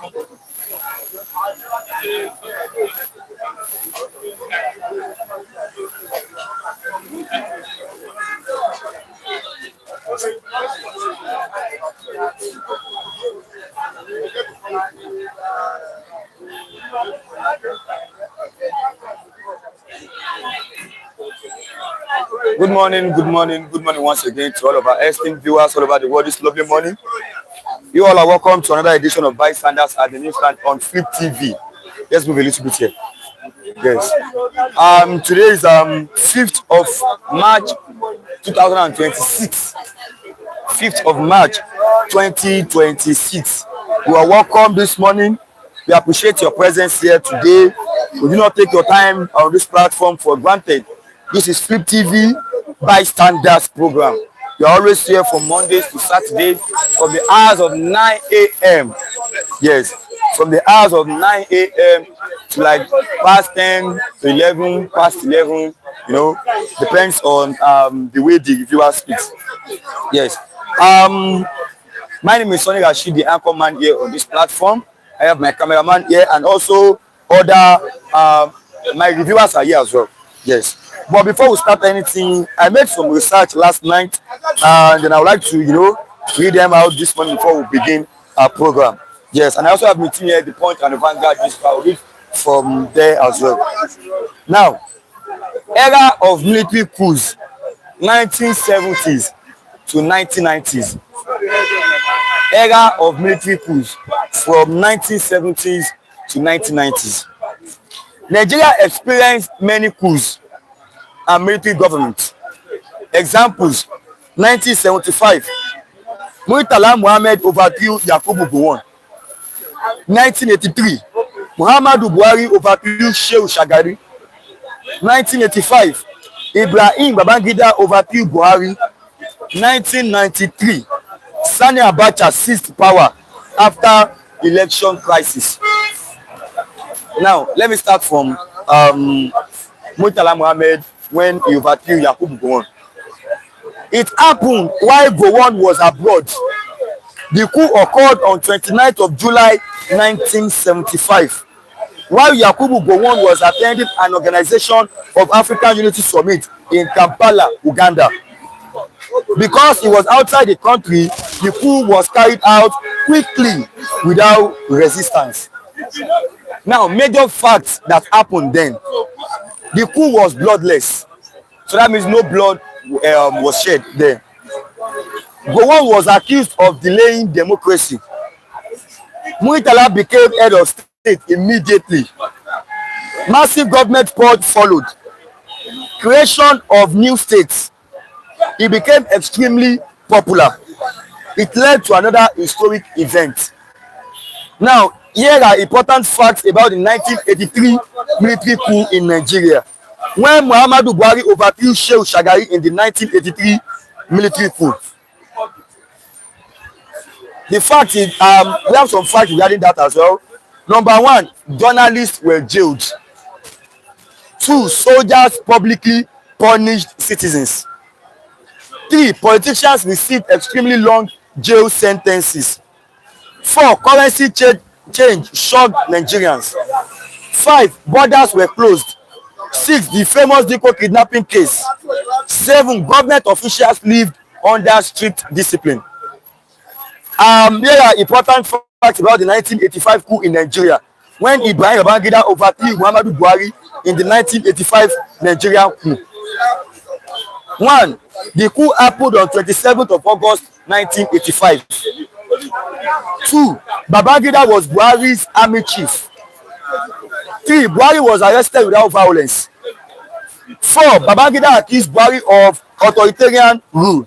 Good morning, good morning, good morning once again to all of our esteemed viewers all over the world this lovely morning. You all are welcome to another edition of Bystanders at the Newsstand on Flip TV. Let's move a little bit here. Yes. Today is 5th of March 2026. 5th of March 2026. You are welcome this morning. We appreciate your presence here today. We do not take your time on this platform for granted. This is Flip TV Bystanders program. You're always here from Mondays to Saturdays from the hours of 9 a.m. Yes, from the hours of 9 a.m. to like past 10 to 11, past 11, you know, depends on the way the viewer speaks. Yes. My name is Sonny Rashid, the anchor man here on this platform. I have my cameraman here and also other my reviewers are here as well. Yes. But before we start anything, I made some research last night and then I would like to, read them out this morning before we begin our program. Yes, and I also have my team here, the Point and the Vanguard, this I will read from there as well. Now, era of military coups, 1970s to 1990s. Era of military coups from 1970s to 1990s. Nigeria experienced many coups and military government. Examples: 1975, Murtala Muhammed overthrew Yakubu Gowon. 1983, Muhammadu Buhari overthrew Shehu Shagari. 1985, Ibrahim Babangida overthrew Buhari. 1993, Sani Abacha seized power after election crisis. Now, let me start from Murtala Muhammed when he overthrew Yakubu Gowon. It happened while Gowon was abroad. The coup occurred on 29th of July 1975 while Yakubu Gowon was attending an Organization of African Unity Summit in Kampala, Uganda. Because he was outside the country, the coup was carried out quickly without resistance. Now, major facts that happened then. The coup was bloodless. So that means no blood was shed there. Gowon was accused of delaying democracy. Murtala became head of state immediately. Massive government purge followed. Creation of new states. He became extremely popular. It led to another historic event. Now, here are important facts about the 1983 military coup in Nigeria. When Muhammadu Buhari overthrew Shehu Shagari in the 1983 military coup. The fact is, we have some facts regarding that as well. Number one, journalists were jailed. 2, soldiers publicly punished citizens. 3, politicians received extremely long jail sentences. 4, currency change shocked Nigerians. 5, borders were closed. 6, the famous Diko kidnapping case. 7, government officials lived under strict discipline. There are important facts about the 1985 coup in Nigeria when Ibrahim Babangida overthrew Muhammadu Buhari in the 1985 Nigerian coup. 1, the coup happened on 27th of August 1985. 2, Babangida was Buhari's army chief. 3, Buhari was arrested without violence. 4, Babangida accused Buhari of authoritarian rule.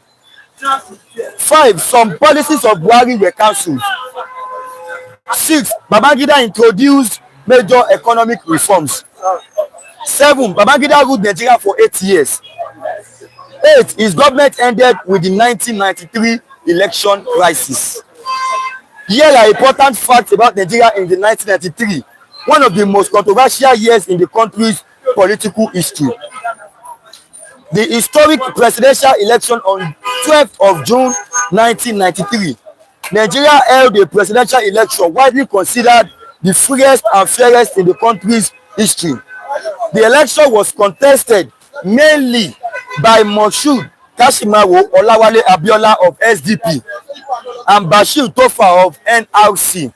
5, some policies of Buhari were cancelled. 6, Babangida introduced major economic reforms. 7, Babangida ruled Nigeria for 8 years. 8, his government ended with the 1993 election crisis. Here are important facts about Nigeria in the 1993, one of the most controversial years in the country's political history. The historic presidential election on 12th of June 1993 Nigeria held a presidential election widely considered the freest and fairest in the country's history. The election was contested mainly by Moshood Kashimawo Olawale Abiola of SDP and Bashir Tofa of NRC.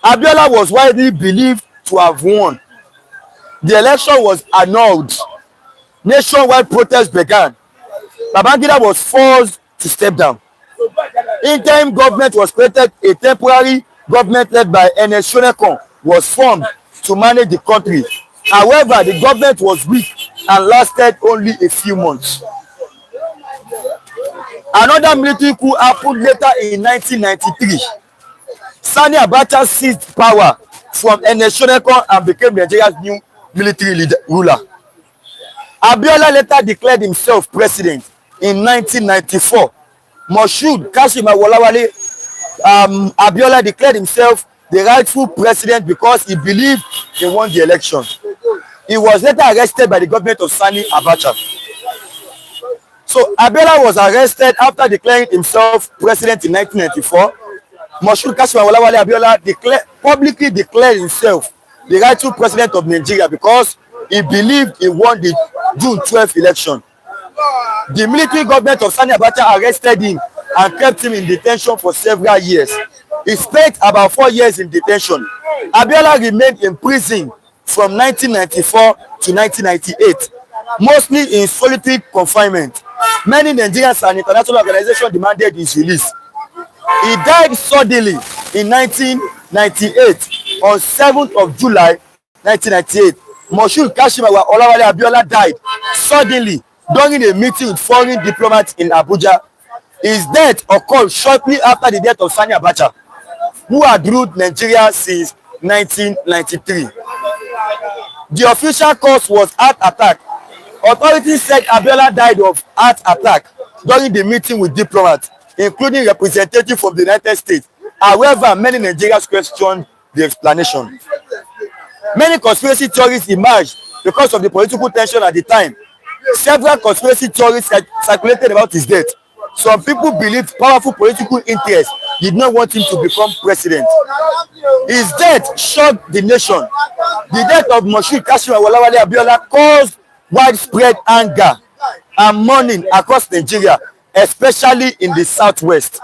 Abiola was widely believed to have won. The election was annulled. Nationwide protests began. Babangida was forced to step down. Interim government was created. A temporary government led by Ernest Shonekan was formed to manage the country. However, the government was weak and lasted only a few months. Another military coup happened later in 1993. Sani Abacha seized power from Ernest Shonekan and became Nigeria's new military ruler. Abiola later declared himself president in 1994. Moshood Kashimawo Olawale Abiola declared himself the rightful president because he believed he won the election. He was later arrested by the government of Sani Abacha. So Abiola was arrested after declaring himself president in 1994. Moshood Kashimawo Olawale Abiola publicly declared himself the rightful president of Nigeria because he believed he won the June 12th election. The military government of Sani Abacha arrested him and kept him in detention for several years. He spent about 4 years in detention. Abiola remained in prison from 1994 to 1998, mostly in solitary confinement. Many Nigerians and international organizations demanded his release. He died suddenly in 1998 on 7th of July 1998. Moshood Kashimawo Olawale Abiola died suddenly during a meeting with foreign diplomats in Abuja. His death occurred shortly after the death of Sani Abacha, who had ruled Nigeria since 1993. The official cause was heart attack. Authorities said Abiola died of heart attack during the meeting with diplomats, including representatives from the United States. However, many Nigerians questioned the explanation. Many conspiracy theories emerged because of the political tension at the time. Several conspiracy theories circulated about his death. Some people believed powerful political interests did not want him to become president. His death shocked the nation. The death of Moshood Kashimawo Olawale Abiola caused widespread anger and mourning across Nigeria, especially in the southwest.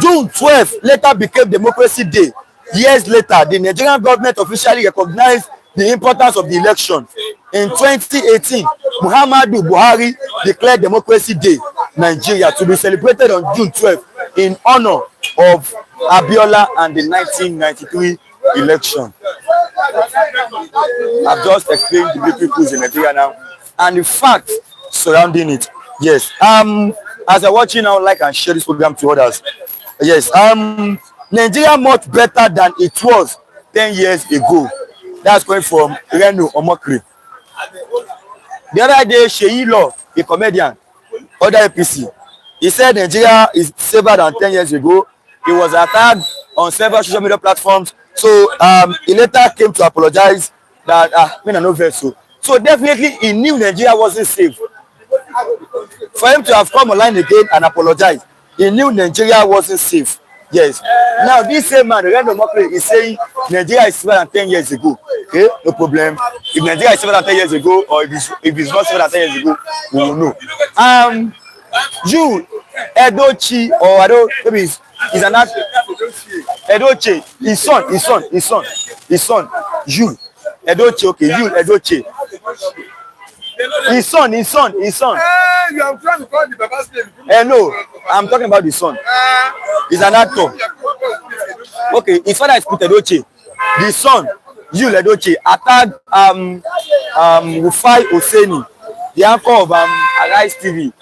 June 12th later became Democracy Day. Years later, the Nigerian government officially recognized the importance of the election. In 2018, Muhammadu Buhari declared Democracy Day, Nigeria, to be celebrated on June 12th in honor of Abiola and the 1993 election. I've just explained the military coups in Nigeria now and the facts surrounding it. Yes. As I'm watching now, like and share this program to others. Yes. Nigeria much better than it was 10 years ago. That's going from Reno Omokri. The other day, Sheyi Law, a comedian, other APC, he said Nigeria is safer than 10 years ago. He was attacked on several social media platforms. So he later came to apologize that I no vessel. So definitely he knew Nigeria wasn't safe. For him to have come online again and apologize, he knew Nigeria wasn't safe. Yes. Now this same man, Reno Omokri, is saying Nigeria is safer than 10 years ago. Okay, no problem. If Nigeria is safer than 10 years ago, or if it's not safer than 10 years ago, we will know. You, Edo Chi, or I don't, maybe he's an actor. Edo Chi, his son, you, Edo Chi, okay, you, Edo Chi. His son. You are trying to call the Baba's name. No, I'm talking about the son. He's an actor. Okay, his father is Edo Chi. The son, you, Edo Chi, attacked Rufai Oseni, the anchor of Arise TV,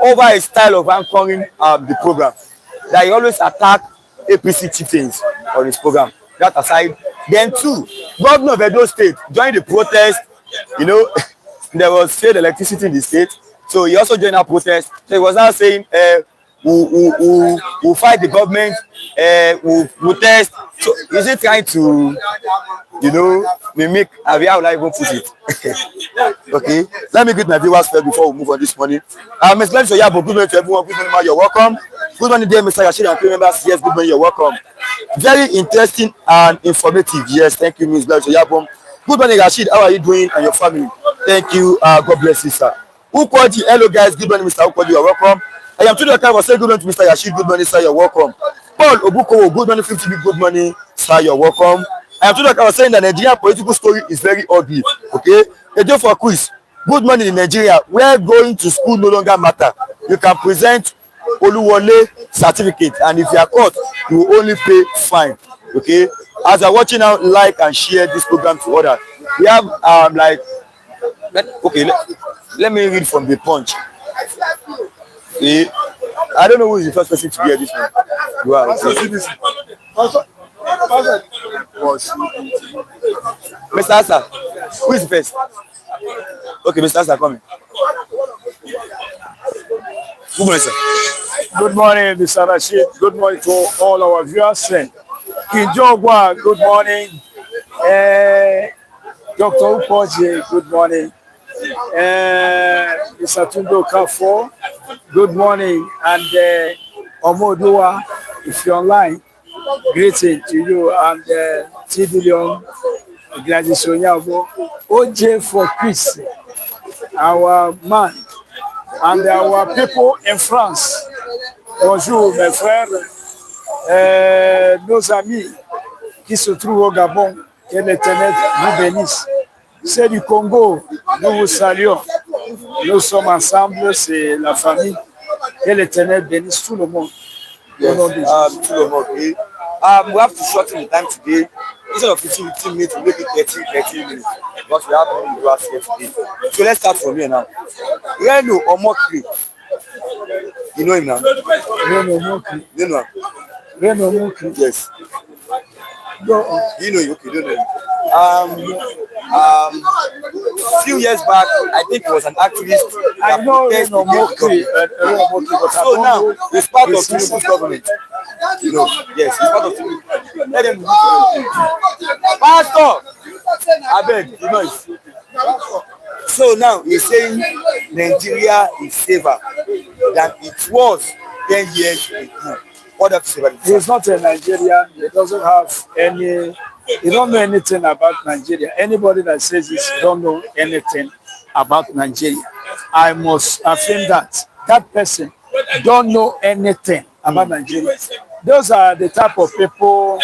over a style of anchoring the program. That he always attack APC chieftains on his program. That aside, then two, governor of Edo State joined the protest. You know, there was failed electricity in the state, so he also joined our protest. So he was now saying, we'll fight the government, we'll test So is he trying to, mimic? How will I even put it? Okay, let me greet my viewers first before we move on this morning. Mr. Lemson Yabo, good morning to everyone. Good morning, ma, you're welcome. Good morning, dear Mr. Rashid and crew members. Yes, good morning, you're welcome. Very interesting and informative. Yes, thank you, Mr. Lemson Yabo. Good morning, Rashid. How are you doing and your family? Thank you. God bless you, sir. Ukwaji, hello guys. Good morning, Mr. Ukwaji. You're welcome. I am Tudor Kai was saying good morning to Mr. Rashid. Good morning, sir. You're welcome. Paul Obukowo, good morning, 50B. Good morning, sir. You're welcome. I am Tudor Kai was saying that Nigerian political story is very ugly. Okay, a day for quiz. Good morning in Nigeria, where going to school no longer matter. You can present Oluwole certificate, and if you are caught, you will only pay fine. Okay, as you are watching now, like and share this program to others. We have let me read from the Punch. See, I don't know who is the first person to hear this one. Wow. Mr. Asa, who is the first? Okay, Mr. Asa, coming. Good morning, sir. Good morning, Mr. Rashid. Good morning to all our viewers. Kijogwa, good morning. Dr. Ukoji, good morning. Mr. Tundo Kafo, good morning. And Omodua, if you're online, greeting to you. And T. Billion, Gladys Onyabo, OJ for peace, our man. And our people in France. Bonjour mes frères, nos amis qui se trouvent au Gabon, que l'Éternel vous bénisse. C'est du Congo, nous vous saluons. Nous sommes ensemble, c'est la famille. Que l'Éternel bénisse tout le monde. Yes, tout le monde. Okay. We have to shorten the time today. Instead of 15 minutes, we make it 30 minutes. Because we have many viewers here today. So let's start from here now. Reno Omokri. You know him now? Reno Omokri. You know him? Reno Omokri. Yes. No. You know him? Okay, don't know him. Few years back, I think he was an activist. I know Reno Omokri. So now, he's part of Tinubu's government. You know, yes, he's part of Tinubu. Let them Pastor! I beg, you know it. So now he's saying Nigeria is safer than it was 10 years ago. What up, Saver? He's not a Nigerian. He doesn't have any. He don't know anything about Nigeria. Anybody that says this don't know anything about Nigeria. I must affirm that that person don't know anything about Nigeria. Those are the type of people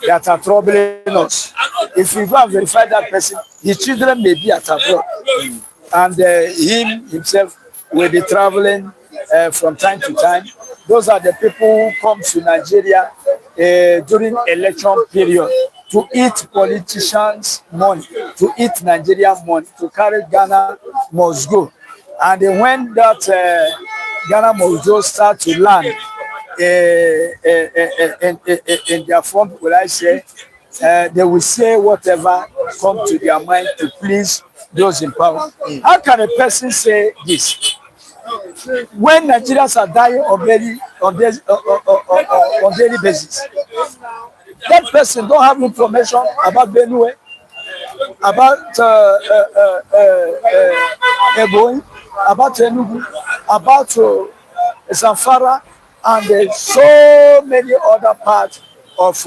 that are troubling us. If you go and verify that person, his children may be at abroad, and him himself will be traveling from time to time. Those are the people who come to Nigeria during election period to eat politicians' money, to eat Nigerian money, to carry Ghana must go. And when that Ghana must go start to land in their form, will I say, they will say whatever comes to their mind to please those in power. How can a person say this? When Nigerians are dying on daily basis, that person don't have information about Benue, about Ebonyi, about Enugu, about Zamfara, and so many other parts of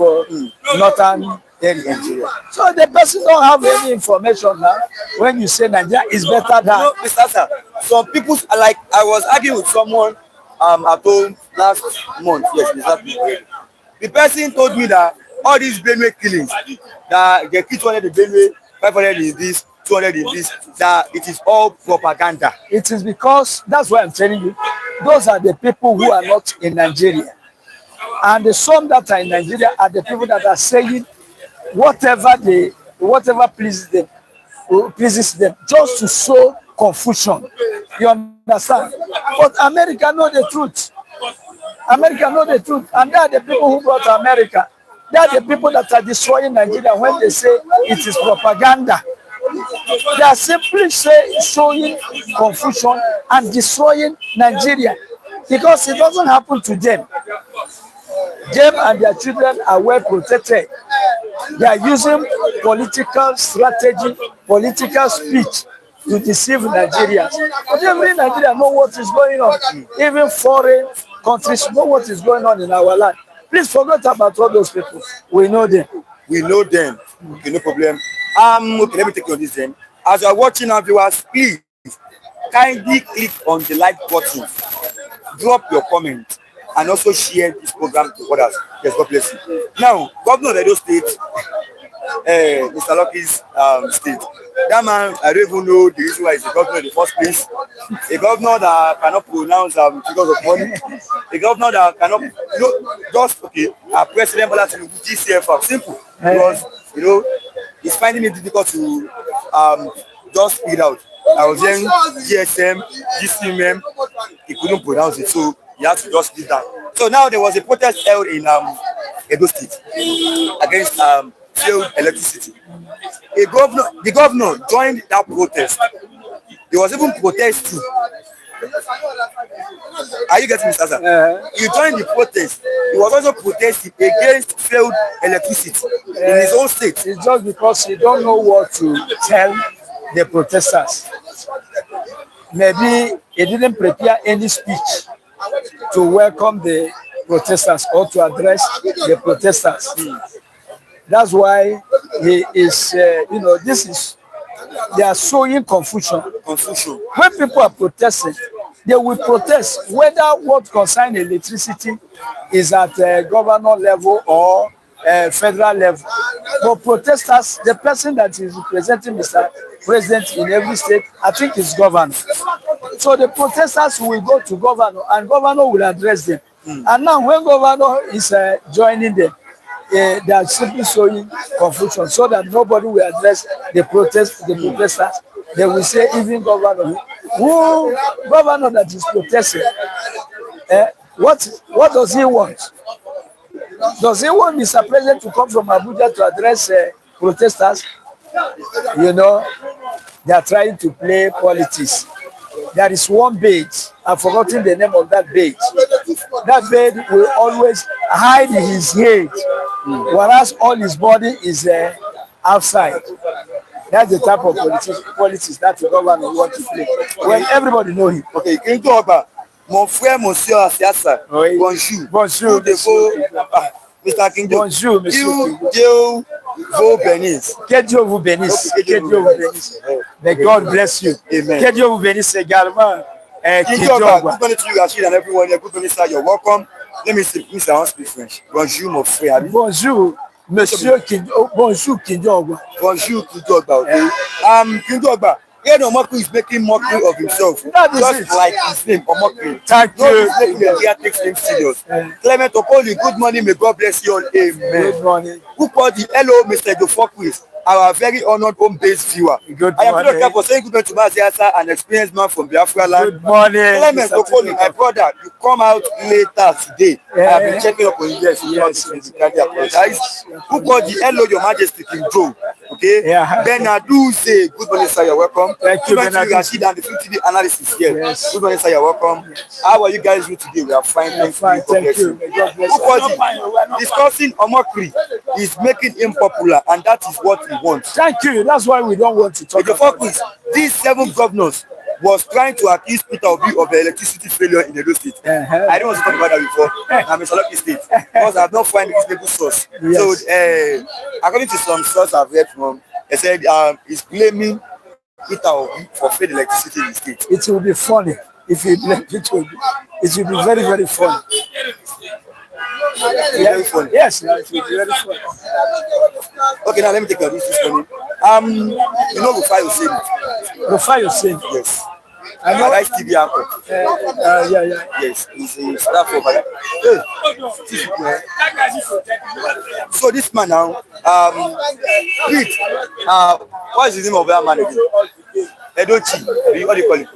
northern Nigeria. So the person don't have any information now. When you say Nigeria is better than. No, Mr. Sir, some people, like I was arguing with someone at home last month. Yes, exactly. The person told me that all these Benue killings, that they kill 200 in Benue, 500 in this, 200 in this, that it is all propaganda. It is because, that's why I'm telling you, those are the people who are not in Nigeria. And the some that are in Nigeria are the people that are saying whatever pleases them, just to sow confusion. You understand? But America know the truth. America know the truth. And they are the people who brought America. They are the people that are destroying Nigeria when they say it is propaganda. They are simply showing confusion and destroying Nigeria because it doesn't happen to them. Them and their children are well protected. They are using political strategy, political speech to deceive Nigerians. But every Nigerian know what is going on. Even foreign countries know what is going on in our land. Please forget about all those people. We know them. We know them. Okay, no problem. Okay, let me take you on this then. As you are watching our viewers, please kindly click on the like button, drop your comment, and also share this program to others. Yes, God bless you. Now, Governor of Edo State, Mr. Lucky's state. That man, I don't even know the reason why he's the governor in the first place. A governor that cannot pronounce figures of money. A governor that cannot, just okay. President Bola Ahmed Tinubu, GCFR, simple. Because it's finding it difficult to just figure it out. I was hearing GSM, GCMM, he couldn't pronounce it, so he had to just leave that. So now there was a protest held in Edo State against failed electricity. The governor joined that protest. He was even protesting. Are you getting me, Sasa? He joined the protest. He was also protesting against failed electricity in his own state. It's just because he don't know what to tell the protesters. Maybe he didn't prepare any speech to welcome the protesters or to address the protesters. That's why he is, they are showing confusion. When people are protesting, they will protest whether what concerns electricity is at governor level or federal level. For protesters, the person that is representing Mr. President in every state, I think is governor. So the protesters will go to governor and governor will address them. And now when governor is joining them, they are simply showing confusion so that nobody will address the protesters. They will say even governor that is protesting, what does he want? Does he want Mr. President to come from Abuja to address protesters? They are trying to play politics. There is one badge, I've forgotten the name of that badge. That badge will always hide his head, whereas all his body is outside. That's the type of politics that the government wants to play. When everybody knows him. Okay, mon frère, monsieur Asiasa, bonjour. Bonjour, Mr. Kingdom. Bonjour, monsieur. Dieu vous bénisse. Que Dieu vous bénisse. Que Dieu vous bénisse. May God bless you. Amen. Que Dieu vous bénisse également. Good morning to you, Rashid, and everyone here. Good morning, sir. You're welcome. Let me speak French. Bonjour, mon frère. Bonjour, monsieur Kingdom. Bonjour, Kingdom. Bonjour, Kingdom. Kingdom. Edo Mockery is making mockery of himself, just like his name, Omokri. Thank you. Nigeria takes him serious. Clement Okpebholo, good morning, may God bless you all. Amen. Good morning. Who called the hello, Mr. Edo, our very honored home-based viewer. Good I am morning. very for saying good morning to Maziasa, an experienced man from Biafra land. Good morning. Clement Okpebholo, my brother, you come out later today. I have been checking up on you. Yes. Apologize. Who called the hello, Your Majesty, King Joe? Okay. Yeah. Benadu say good morning, sir. You're welcome. Thank you, Benadu. Rashid and the 50-day analysis here. Yes. Good morning, sir. You're welcome. Yes. How are you guys doing today? We are fine. Thank you. Discussing Omokri is making him popular, and that is what he wants. Thank you. That's why we don't want to talk about it. These 7 governors was trying to accuse Peter Obi of the electricity failure in Edo State. I don't want to talk about that before. I'm in Attåcked State because I have not found this stable source. Yes. So, according to some source I've read from, they said he's blaming Peter Obi for failed electricity in the state. It will be funny if he blamed Peter Obi. It will be very, very funny. Very funny. Yes, it will be very funny. Okay, now let me take your this morning. Rufai Oseni. Rufai Oseni. Yes. I know. Nice TV anchor. Yeah. Yes, he's a staff over there. So this man now, Pete, what is the name of that man again? Edochi, what do you call it?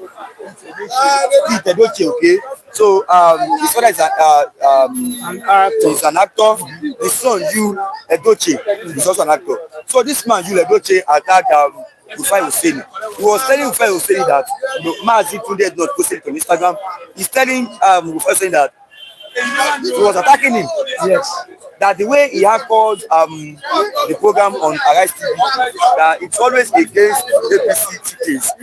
Pete Edochi, okay. So his father is an actor. His son, Edochi, is also an actor. So this man, Edochi, attacked Rufai Oseni. He was telling Rufai Oseni that Maazi Tunde did not post it on Instagram. He's telling Rufai Oseni that He was attacking him. Yes. That the way he had called the program on Arise TV, that it's always against APC tickets.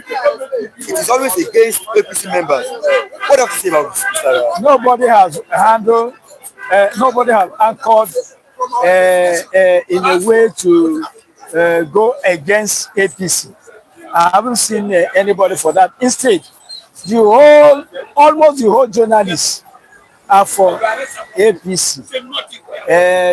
It is always against APC members. What do you have to say about this, Mr. Nobody has handled, nobody has anchored in a way to go against APC. I haven't seen anybody for that. Instead, almost the whole journalists are for APC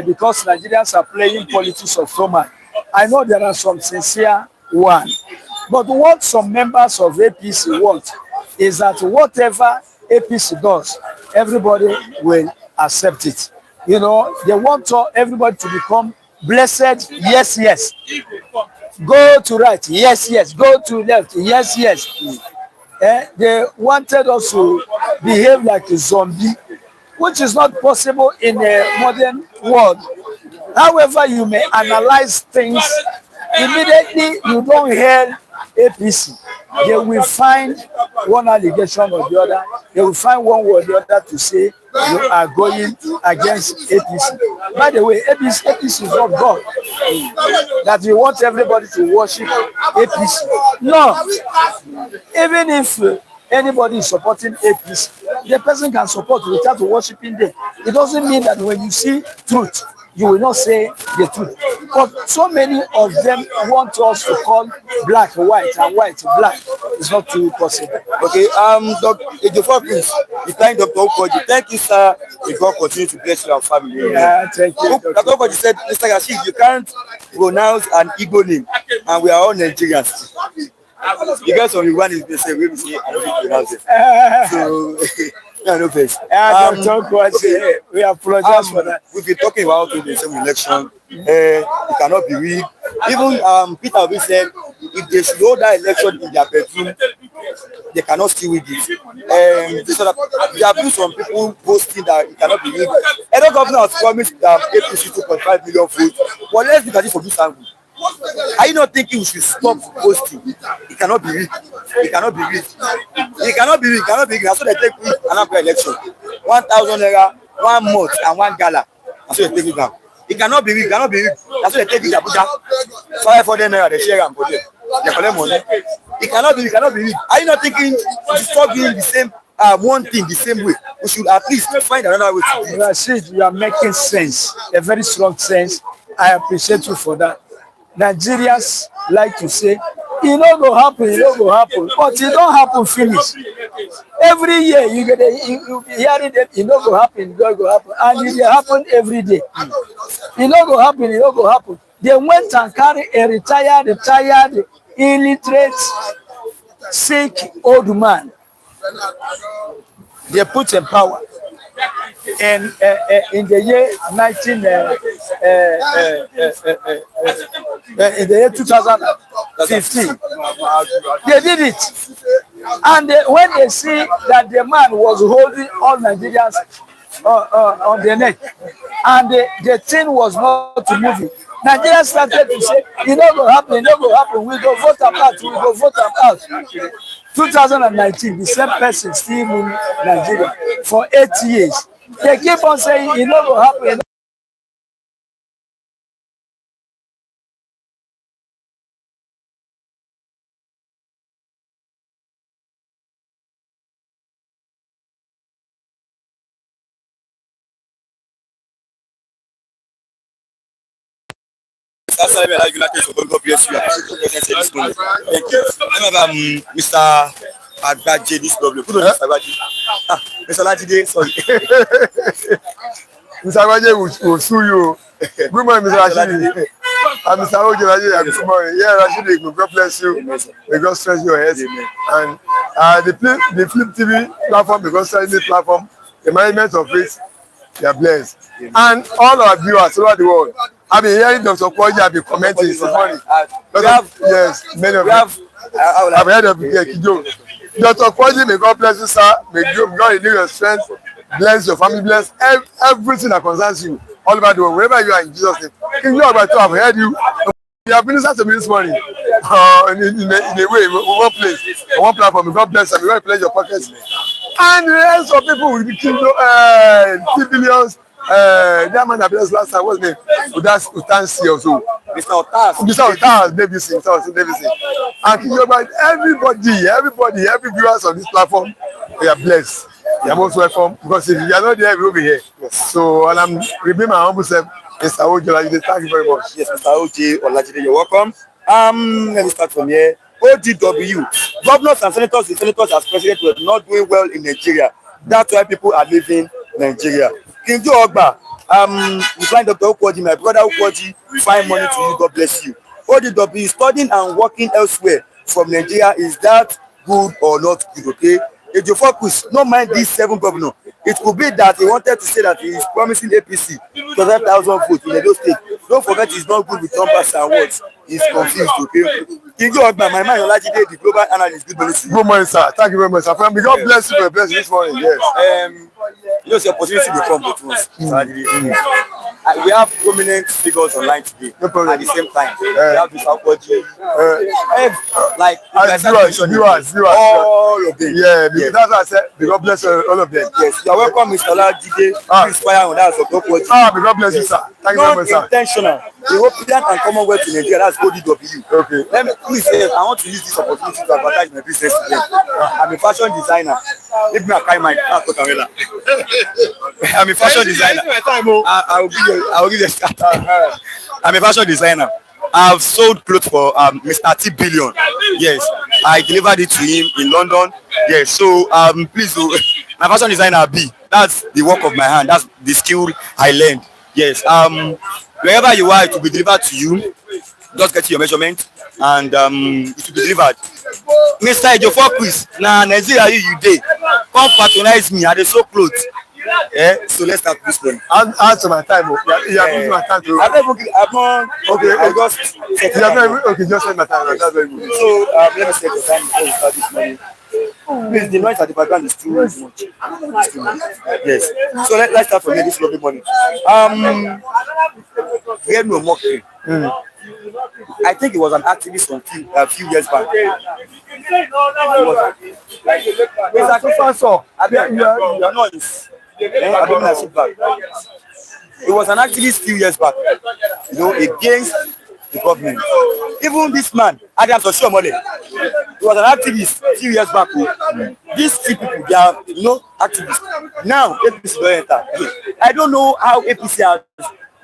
because Nigerians are playing politics of Roma. I know there are some sincere ones, but what some members of APC want is that whatever APC does, everybody will accept it. You know, they want everybody to become blessed. Yes, yes. Go to right. Yes, yes. Go to left. Yes, yes. They wanted us to behave like a zombie, which is not possible in a modern world. However, you may analyze things, immediately you don't hear APC. They will find one allegation or the other. They will find one word or the other to say you are going against APC. By the way, APC is not God. That we want everybody to worship APC. No. Even if anybody is supporting APC, the person can support without worshiping them. It doesn't mean that when you see truth, you will not say the truth. But so many of them want us to call black white and white black. It's not too possible. Okay, Dr. Edo, please, we thank Dr. Attåcked. Thank you, sir. May God continue to bless your family. Yeah, thank you. Dr. Attåcked said, Mr. Rashid, you can't pronounce an Igbo name, and we are all Nigerians. You guys on the one is the same way we say, I don't pronounce it. So, yeah, no face. We apologize for that. We've been talking about the same election. It cannot be rigged. Even Peter Obi said, if they should hold that election in their bedroom, they cannot still rig it. There have been some people posting that it cannot be rigged. Edo governor has promised APC 2.5 million votes. Well, let's look at it from this angle. Are you not thinking we should stop posting? It cannot be rigged. It cannot be rigged. It cannot be rigged. It cannot be rigged. That's why they take another election. 1,000 naira, 1 month, and 1 gala. That's why they take it down. It cannot be rigged. It cannot be rigged. That's why they take it Abuja. 500 naira, they share and put it. They collect money. It cannot be. It cannot be rigged. Are you not thinking we should stop doing the same one thing the same way? We should at least find another way to do it. Rashid, you are making sense, a very strong sense. I appreciate you for that. Nigerians like to say, it no go happen, it no go happen, but it don't happen finish. Every year you get you hearing them, it no go happen, it no go happen, and it happen every day. It no go happen, it no go happen. They went and carry a retired, illiterate, sick old man. They put in power. And in the year 2015, they did it. And when they see that the man was holding all Nigerians on their neck, and the thing was not moving, Nigerians started to say, it no go happen, it no go happen, we go vote apart, we go vote apart. 2019, the same person still in Nigeria for 8 years. They keep on saying it no go happen. That's why I like to God bless you. Thank you. Mr. Agbaje, this problem. Who knows Mr. Agbaje? Mr. Lajide, sorry. Mr. Agbaje will sue you. Good morning, Mr. Rashid. I'm Mr. Ojo. Good morning. Yeah, Rashid, may God bless you. May God strengthen your head. And the Flip TV platform, may God strengthen the platform, the management of it, they are blessed. And all our viewers all over the world. I've been hearing Dr. Attåcked, I've been commenting this morning. Yes, many of them. I've heard of Kijo. Dr. Attåcked, may God bless you, sir. May God renew your strength, bless your family, bless everything that concerns you all over the world, wherever you are in Jesus' name. King Joe, I've heard you. You have ministered to me this morning in a way, in one place, on one platform. May God bless you. May God bless your pockets. And the rest of people will be killed, civilians. That man that blessed last time, what's his name? Utansi also. Mr. Otas. Mr. Otas, Davidson. And every viewers on this platform, they are blessed. They are most welcome because if you are not there, we will be here. Yes. So, and I'm repeating my humble self, Mr. Olajide. Thank you very much. Yes, Mr. Olajide, you're welcome. Let me start from here. ODW, governors and senators as president were not doing well in Nigeria. That's why people are leaving Nigeria. Kinju Ogba, you find Dr. Okwaji, my brother Okwaji, find money to you, God bless you. ODW, studying and working elsewhere from Nigeria, is that good or not good, okay? If you focus, no mind these 7 governors. It could be that he wanted to say that he is promising APC 12,000 votes in Edo State. Don't forget he's not good with numbers and words. He's confused, okay? Kinju Ogba, my man Olajide, the global analyst, good morning. Good morning, sir. Thank you very much, sir. God bless you for your blessing this morning. Yes. You know, it's the opportunity to come to us. We have prominent figures online today. No problem. At the same time, we have this Okwaji, like viewers, all of them. Yeah, that's what I said. God bless all of them. Yes, you are welcome, Mr. Olajide. Inspire on that of Okwaji. God bless you, sir. Thank you very much, sir. Non-intentional. European and Commonwealth in Nigeria, that's ODW. Okay. Let me please say, I want to use this opportunity to advertise my business to them. I'm a fashion designer. If me a kind mind, I'm a fashion designer. I will give you a start. I'm a fashion designer. I've sold clothes for Mr. T Billion. Yes, I delivered it to him in London. Yes, so please, my fashion designer B. That's the work of my hand. That's the skill I learned. Yes, wherever you are, it will be delivered to you. Just get your measurement and it will be delivered. Mr. Ejiofor quiz. Nah, Nigeria, you dey. Come patronize me. I dey sew clothes. So let's start this one. Answer my time. Yeah, my time to. I'm not. Okay, I just. Okay, just set my time. That's very good. So let me set the time before we start this morning. Please, the noise at the background is too much. Yes. So let's start from here this lovely morning. We had no mockery. I think it was an activist a few years back. It was an activist few years back, you know, against the government. Even this man, Adam Soshiomole, he was an activist few years back. These three people, they are, you know, activists. Now, APC don't enter. I don't know how APC has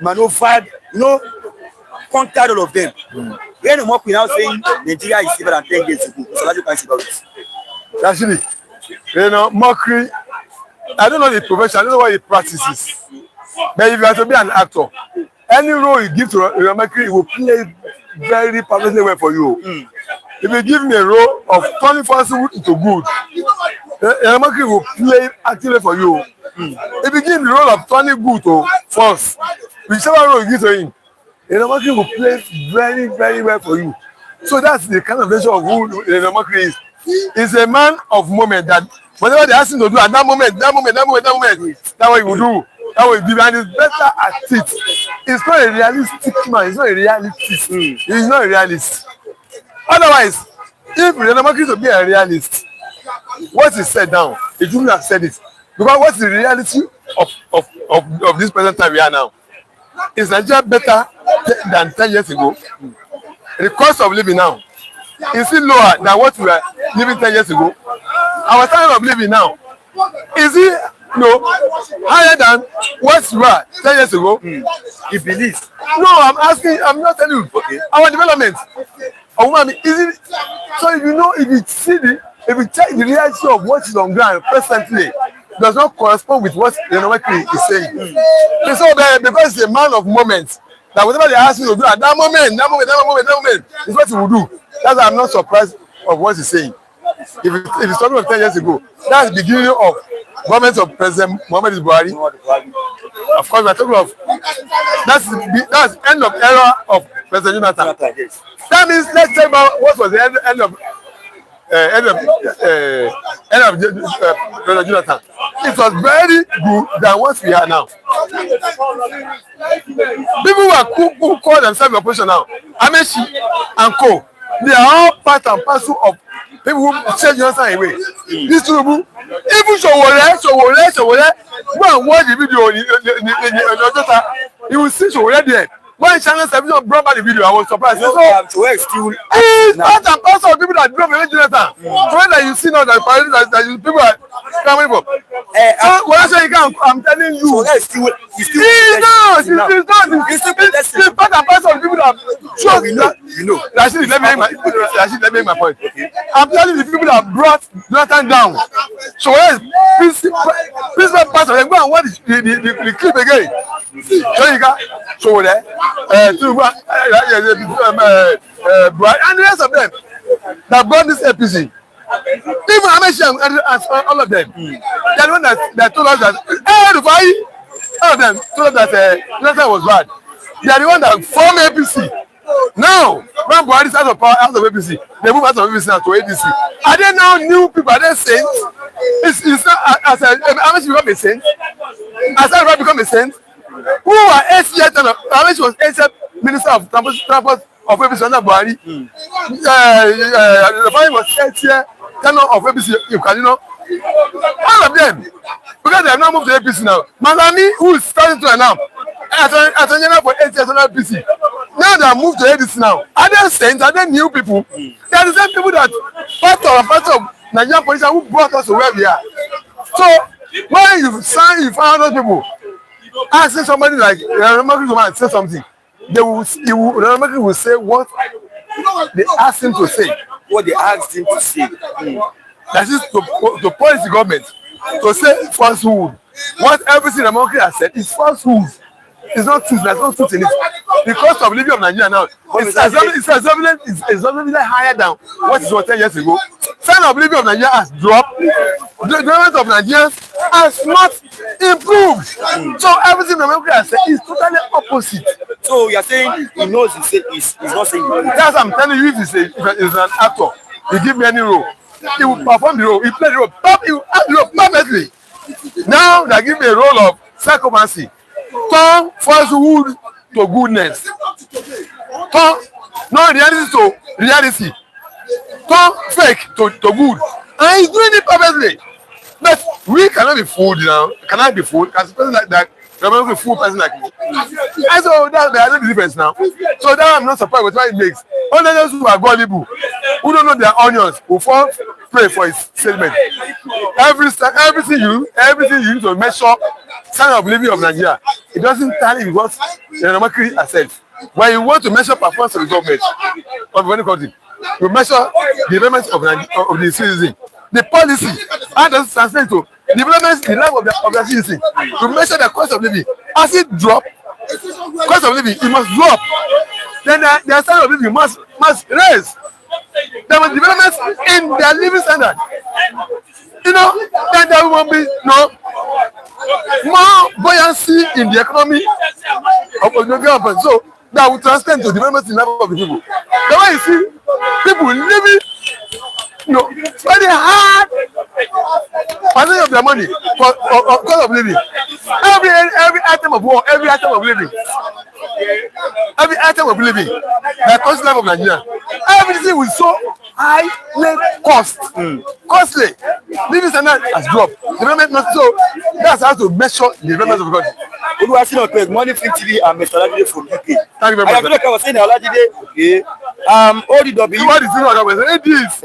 maneuvered, you know, conquered all of them. We had a mock now saying Nigeria is safer than 10 years ago. So what you can say about this? Actually, you know, mockery, I don't know the profession, I don't know what he practices. But if you have to be an actor, any role you give to your mockery, it will play very perfectly well for you. If you give me a role of turning falsehood into good, your mockery will play actively for you. If you give the role of turning good to false, whichever role you give to him, Enomokri will play very, very well for you. So that's the kind of nature of who Enomokri is. He's a man of moment that whatever they ask him to do at that moment, that's what he will do. That will be, and he's better at it. He's not a realistic man. He's not a realist. He's not a realist. Otherwise, if Enomokri to be a realist, what he said down, he shouldn't have said it. Because what's the reality of this present time we are now? Is Nigeria better than 10 years ago? The cost of living now is still lower than what we were living 10 years ago. Our standard of living now is it higher than what we were 10 years ago? You believe? No, I'm asking. I'm not telling you. Okay. Our development of women is it? So if you check the reality of what is on ground presently, does not correspond with what Enomokri is saying. So because he's a man of moments, that whatever they ask you to do at that moment is what he will do. That's why I'm not surprised of what he's saying. If he's talking of 10 years ago, that's the beginning of government of President Muhammad Buhari. Of course, we're talking of that's end of era of President Jonathan. That means let's talk about what was the end of President Jonathan. It was very good than what we are now. People who call themselves opposition now, Amechi and Co, they are all part and parcel of people who chase Jonathan away. This Tinubu, even Sowore, go and watch the video in Twitter. You will see Sowore there. When Channel 7 brought back the video, I was surprised. So, still he's part and parcel of people that drove away Jonathan. So when that you see now that people are coming from. So when I say you can, I'm telling you. So still He's part and parcel of people that drove. You know. Rashid, let me make my point. Okay. I'm telling you, the people that brought Jonathan down. So please part of them. Go and watch the clip again. So you can show there. And the rest of them that brought this APC, even Amechi and all of them, they're the one that told us that Rufai, all of them told us that Jonathan was bad. They are the one that formed APC. Now, when Buhari is out of power, out of APC, they move out of APC now to ADC. Are they now new people? Are they saints? It's not as Amechi become a saint, as Rufai become a saint. Who are SCA Amechi was SCA Minister of Transport of APC under Buhari. Rufai was SCA of APC, you know. All of them, because they have now moved to APC now. Malami, who is starting to announce, as a general for SCA APC, now they have moved to ADC now. Are they saints? Are they new people? They are the same people that part of Nigerian politicians who brought us to where we are. So when you find those people, asking somebody like Reverend say something, Reverend will say what they asked him to say. What they asked him to say. That is to punish the government, to say falsehood. What everything Reverend has said is falsehood. It's not truth. There's no truth in it. The cost of living of Nigeria now is exorbitantly higher than what it was 10 years ago. Standard of living of Nigeria has dropped. The government of Nigeria has not improved. So everything America has said is totally opposite. So you're saying he knows he's not saying it. That's what I'm telling you. If he's an actor, you give me any role, he will perform the role. He play the role. He will act the role perfectly. Now they give me a role of psychopathy. Turn falsehood to goodness. Turn non-reality to reality. Turn fake to good. And he's doing it perfectly. But we cannot be fooled now. Cannot be fooled. Because a person like that, you're not a fool person like me. And so there is no difference now. So that I'm not surprised with what it makes. Only those who are gullible, who don't know their onions, who fall prey for his statement. Everything you need to measure standard of living of Nigeria, it doesn't tally with what the democracy has said. When you want to measure performance of the government of any country, you measure the development of the citizen. The policy, how does it translate to development in the life of the citizen? To measure the cost of living. As it drop, cost of living, it must drop. Then the standard of living must raise. There was development in their living standard. You know, then there will be more buoyancy in the economy of the government. So that will translate to development in the life of the people. The way you see people living, very hard percentage of their money for cost of living. Every item of work, every item of living, the cost level of Nigeria, everything will so high cost, costly. Living standard has dropped. Development not so. That's how to measure the development of the country. Oluwasina Money Film TV and Mr. Olajide from UK. Thank you very much. I feel like I was saying Olajide. Okay. ODW. What is it? Read this.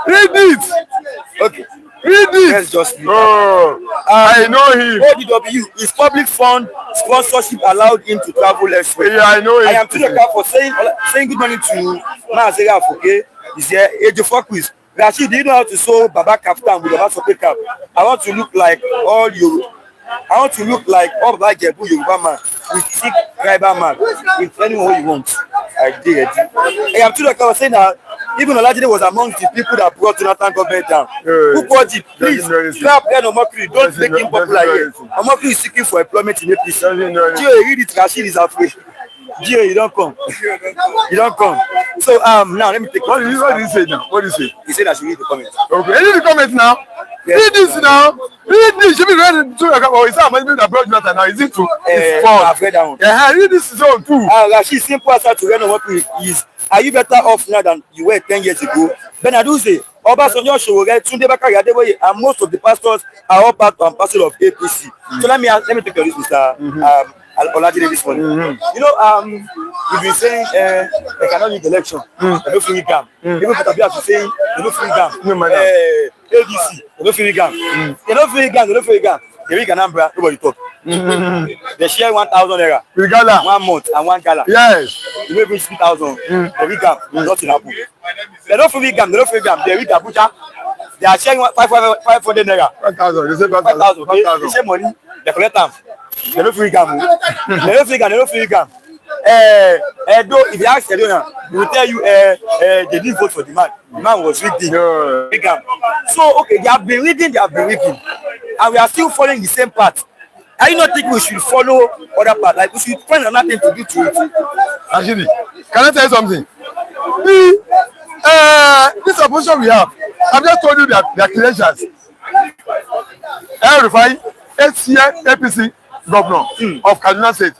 Read this. Okay. Read this. Let's just read. I know him. ODW is public fund sponsorship allowed him to travel elsewhere. Yeah, I know him. I am Attåcked for saying good morning to Maazega Afoke. He's here. Edo State. Rashid, do you know how to sew Baba Kaftan with a Sope cap? I want to look like all Baba Jebu Yoruba man with thick tribal man with anyone you want. I did. I am Attåcked for saying that even Olajide was among the people that brought Jonathan government down. Who brought it? Please, grab Omokri. Don't make him popular here. Omokri is seeking for employment in APC. Gio, read it. Rashid is afraid. Gio, you don't come. You don't come. So now let me take. What did he say now? What did he say? He said I should read the comment. Okay, read the comment now. Yes. Read this now. Read this. Should be read to your is that maybe that brought Jonathan now? Is it true? I've read that one. Yeah, read this zone too. Rashid, simple answer to Omokri is: are you better off now than you were 10 years ago? Benaduze, Obasanjo, Sowore, Tunde Bakari Adeboye, and most of the pastors are all part and parcel of APC. So let me take your list, Mr. Olajide, this morning. You know, you've been saying they cannot win the election. They don't feel gam. Even Peter is saying they don't feel gam. ADC, they don't feel gam. They don't feel gam. They don't feel gam. They win Anambra, nobody talk. They share 1,000 naira. With gala. 1 month and 1 gala. Yes. They may reach 2,000. They win gam. Nothing happen. They don't feel gam. They don't feel gam. They win Abuja. They are sharing 500 naira. 5,000. They say 5,000. Okay. They share money. They collect them. They don't feel gam. They don't feel gam. They don't feel gam. Edo, if you ask Edo now, he will tell you they didn't vote for the man. The man was rigged. So okay, they have been rigging, and we are still following the same path. I do not think we should follow other path. Like we should find another thing to do to it. Actually, can I tell you something? This opposition we have, I've just told you that their credentials. Rufai, 8-year APC governor of Kaduna State.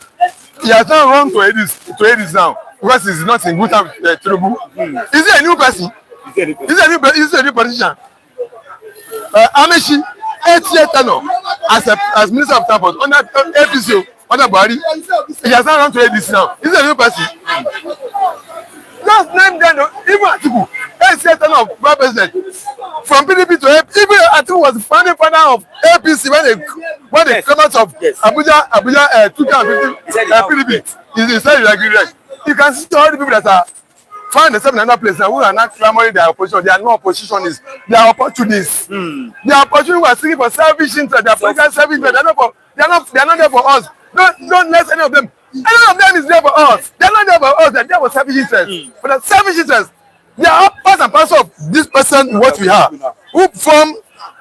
He has not run to Edis now because he's not in good time with Tinubu. Is he a new person? Is he a new politician? Amechi, 8-year tenure as Minister of Transport under APC, under Buhari. He has not run to Edis now. Is he a new person? Just name them, even Attåcked, 8-year tenure of Vice President. From PDP to APC, even Attåcked was the founding father of APC when they come out of Abuja 2015 PDP. He said he agreed. You can see all the people that are find themselves in another place now who are not clamoring their opposition. They are not oppositionists. They are opportunists. They are opportunists who are seeking for selfish interest. They are political selfish interest. They are not there for us. Don't let any of them. Any of them is there for us. They are not there for us. They are there for selfish interest. For the selfish interest, they are part and parcel of this person. What we have, who from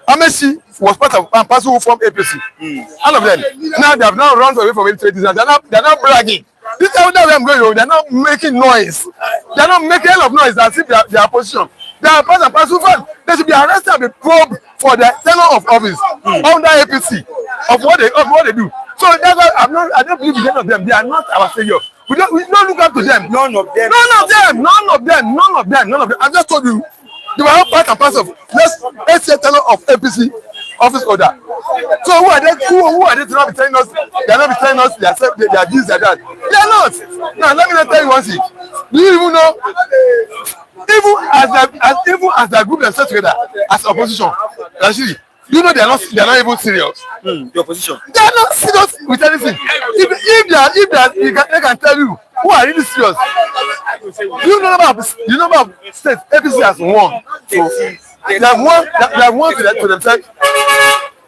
Amechi was part of and parcel who from APC. All of them. Now they have now run away from it. They are not bragging. This is how I'm going. They are not making noise. They are not making a lot of noise as if they are opposition. They are part and parcel. They should be arrested and be probed for the tenure of office under APC of what they do. So that's why I don't believe in any of them. They are not our savior. We don't look up to them. None of them. I just told you they were all part and parcel of just 8-year tenure of APC office order. So who are they? Who are they to not be telling us? They are not be telling us they are this, they are that. They are not. Now let me tell you one thing. Do you even know? Even as the group themselves together as opposition, actually, you know they are not even serious. The opposition. They are not serious with anything. If they can tell you who are really serious. You know about states APC has won. So they have won to themselves.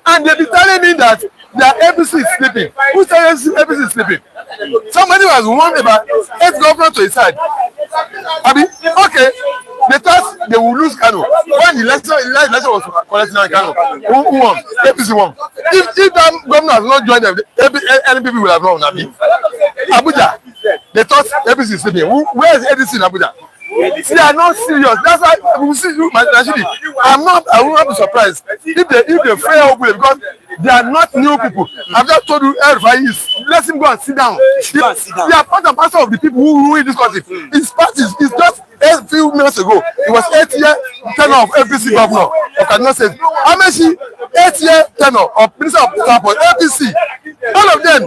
And they be telling me that their APC is sleeping. Who says APC is sleeping? Somebody has won about 8 governors to his side. Okay. They thought they will lose Kano. When the election was collecting on Kano, who won? APC won. If that governor has not joined them, any people will have won. Abuja, they thought APC is sleeping. Where is ADC in Abuja? They are not serious. That's why we see you, Rashidi. I will not be surprised if they fail openly because they are not new people. I've just told you, let him go and sit down. They are part and parcel of the people who rule this country. His party is just a few minutes ago. It was 8-year tenure of APC governor of Kaduna State. Amechi, 8-year tenure of Minister of Transport, APC. All of them,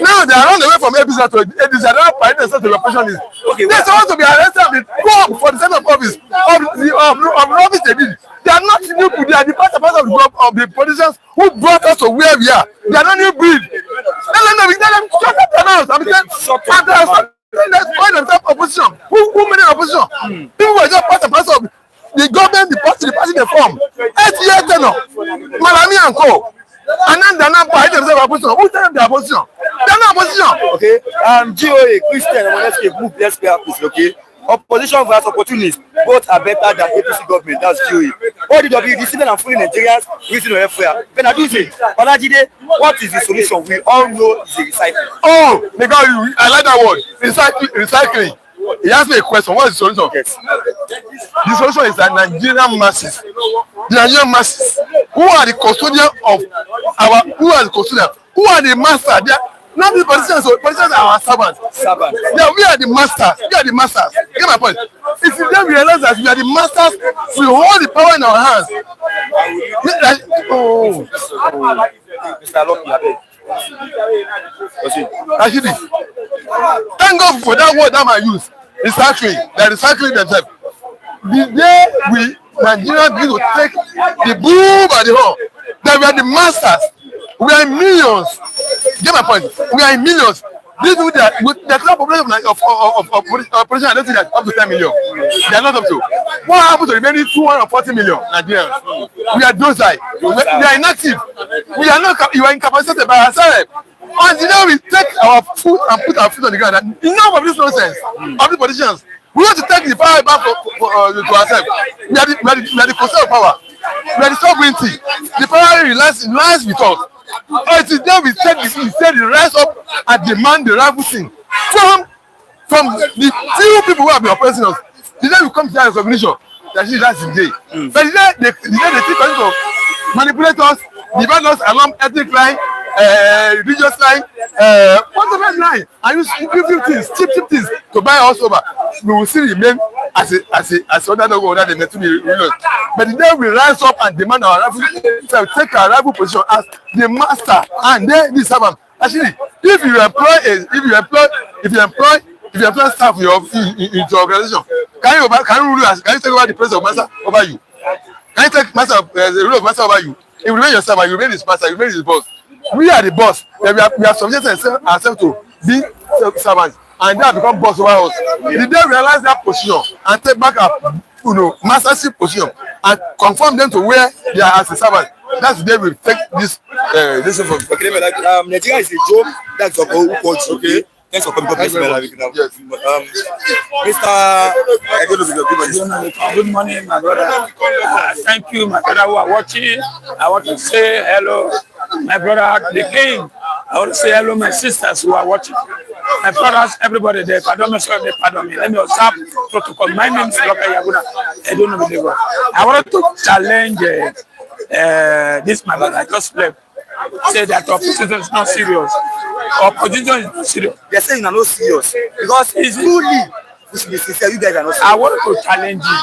now they are running away from APC to ADC. They are not fighting themselves to the opposition. They supposed to be arrested and go for the sense of office of the office they did. They are not new people. They are the part of the politicians who brought us to where we are. They are not new breed. Let them shut up their mouths. Let's find themselves opposition. Who made an opposition? People were just part and parcel of the government, the party they form. 8-year tenure, Malami and co. And then they're not fighting themselves opposition. Who tell them they're opposition? They're not opposition. Okay. GOA, Christian, let's play up this, okay? Opposition versus opportunists, both are better than APC government. That's GOA. ODW, the citizen and fully Nigerians, reason of welfare. Then I do say, Olajide, what is the solution? We all know it's a recycling. Oh, I like that word. Recycling. He asked me a question. What is the solution? Yes. The solution is that Nigerian masses. The Nigerian masses. Who are the custodian of our? Who are the custodian? Who are the master? They are not the politicians. So politicians are our servants. Yeah, we are the masters. We are the masters. Get my point. If you don't realize that we are the masters, we hold the power in our hands. Oh. Mr. Lucky, Rashidi, thank God for that word that I use. Recycling. They are recycling themselves. The day we Nigerians begin to take the boom and the horn, that we are the masters. We are in millions. Get my point? We are in millions. This with the total population of population, I don't think that's up to 10 million. They are not up to. What happened to the remaining 240 million Nigerians? We are those guys. We are inactive. We are not. You are incapacitated by ourselves. And now we take our foot and put our feet on the ground. And enough of this nonsense of the politicians. We want to take the power back to ourselves. We are the control of power. We are the sovereignty. The power lies with us. It is then we say the rise up and demand the rival thing from the few people who have been oppressing us. The day we come to that recognition, that's the day. But the day they think to manipulate us, divide us along ethnic line, religious line, what's the best line? And use cheap things to buy us over. We will still remain as other dog or other than the. But the day we rise up and demand our rival, so take our rival position as the master and then the servant. Actually, if you employ staff in your organization, can you take over the place of master over you? Can you take the role of master over you? If you remain your servant, you remain his master, you remain his boss. We are the boss. We are subjected ourselves to be servants, and they have become boss over us. The day we realize that position and take back our mastership position and conform them to where they are as a servant, that's the day we take this from. Okay, Nigeria is a joke. That's a whole coach. Okay. Thanks for coming. Yes. Mr. Good morning, my brother. Thank you, my brother, who are watching. I want to say hello, my brother, the king. I want to say hello, my sisters who are watching. My brothers, everybody there. Pardon me. Let me observe protocol. My name is Rufai Oseni. Edo State. I want to challenge this, my brother. I just left. Say that opposition is not serious. Opposition is not serious. They're saying you're not serious because it's truly, we should be sincere. You guys are not serious. I want to challenge you.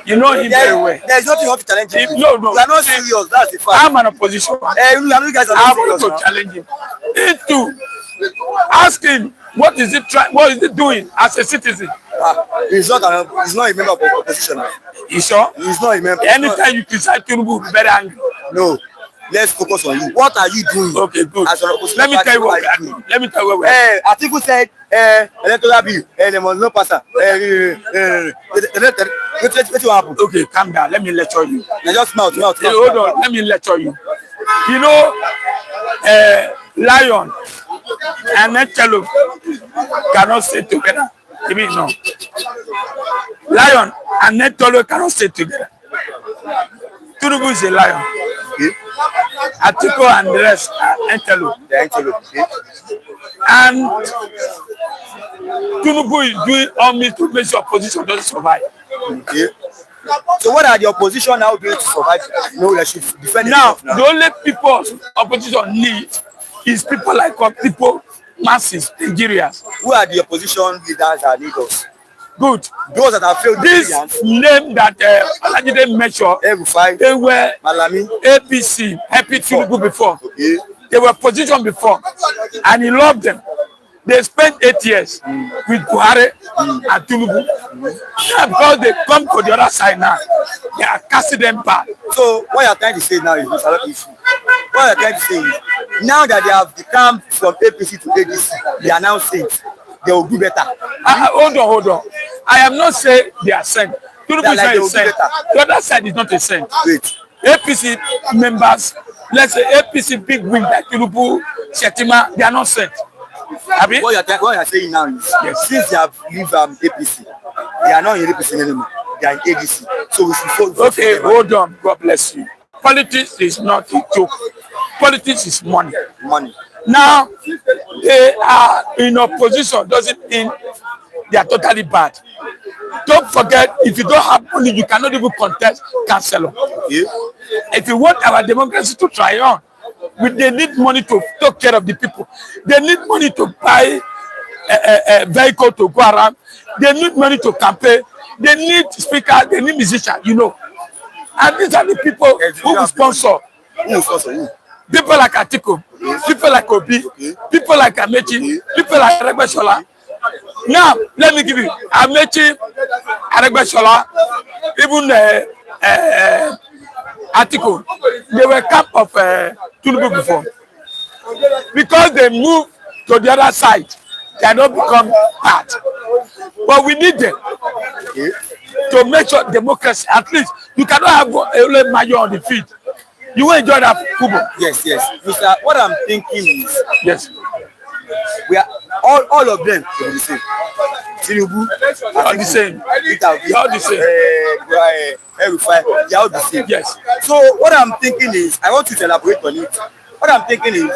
You know him very well. There's nothing you want to challenge him. No. You are not serious. That's the fact. I'm an opposition. You guys are not serious. I want to challenge him. Need to ask him what is he doing as a citizen. He's not a member of the opposition. You sure? He's not a member. Anytime you criticize Tinubu, be very angry. No. Let's focus on you. What are you doing? Okay, good. Let me tell you what we are doing. Let me tell you what we are doing. Attåcked said, electoral bill, there must no passer. What will happen? Okay, calm down. Let me lecture you. Now just mouth. Hold on. Let me lecture you. You know, lion and antelope cannot stay together. You mean no? Lion and antelope cannot stay together. Tinubu is a lion. Okay. Attåcked and the rest are antelope. The antelope. Okay. And Tinubu is doing all means to make sure opposition doesn't survive. Okay. So what are the opposition now doing to survive? No, they should defend now. The only people opposition need is people like people, masses, Nigerians. Who are the opposition leaders and leaders? Good. Those that have failed. This name that Alajide mentioned, Rufai, they were Malami, APC, Happy Tinubu before. Okay. They were positioned before, and he loved them. They spent 8 years with Buhari and Tinubu. Because they come to the other side now, they are casting them back. So what you're trying to say now is what you're trying to say is now that they have become from APC to ADC, they are now saints. They will do better. Hold on. I am not saying they are sent. Tinubu is not a saint. The other side is not a saint. Wait. APC members, let's say APC big wing like Tinubu, Shetima, they are not sent. What you're saying now is since they have leave APC, they are not in APC anymore. They are in ADC. So we should follow. Okay, hold on. God bless you. Politics is not a joke. Politics is money. Now, they are in opposition doesn't mean they are totally bad. Don't forget, if you don't have money, you cannot even contest councillor. Yeah. If you want our democracy to try on, they need money to take care of the people. They need money to buy vehicle to go around. They need money to campaign. They need speakers. They need musicians, you know. And these are the people who will sponsor. Who will sponsor who? People like Attåcked, people like Obi, people like Amechi, people like Aregbesola. Now, let me give you Amechi, Aregbesola, even Attåcked. They were camp of Tinubu before. Because they moved to the other side, they are not become part. But we need them to make sure democracy, at least, you cannot have a mayor on the field. You will enjoy that football. Yes, yes. Mr. What I'm thinking is, yes, we are all of them will be the same. Tinubu, all the same. All the same. Rufai, they are all the same. Yes. So what I'm thinking is, I want you to elaborate on it. What I'm thinking is,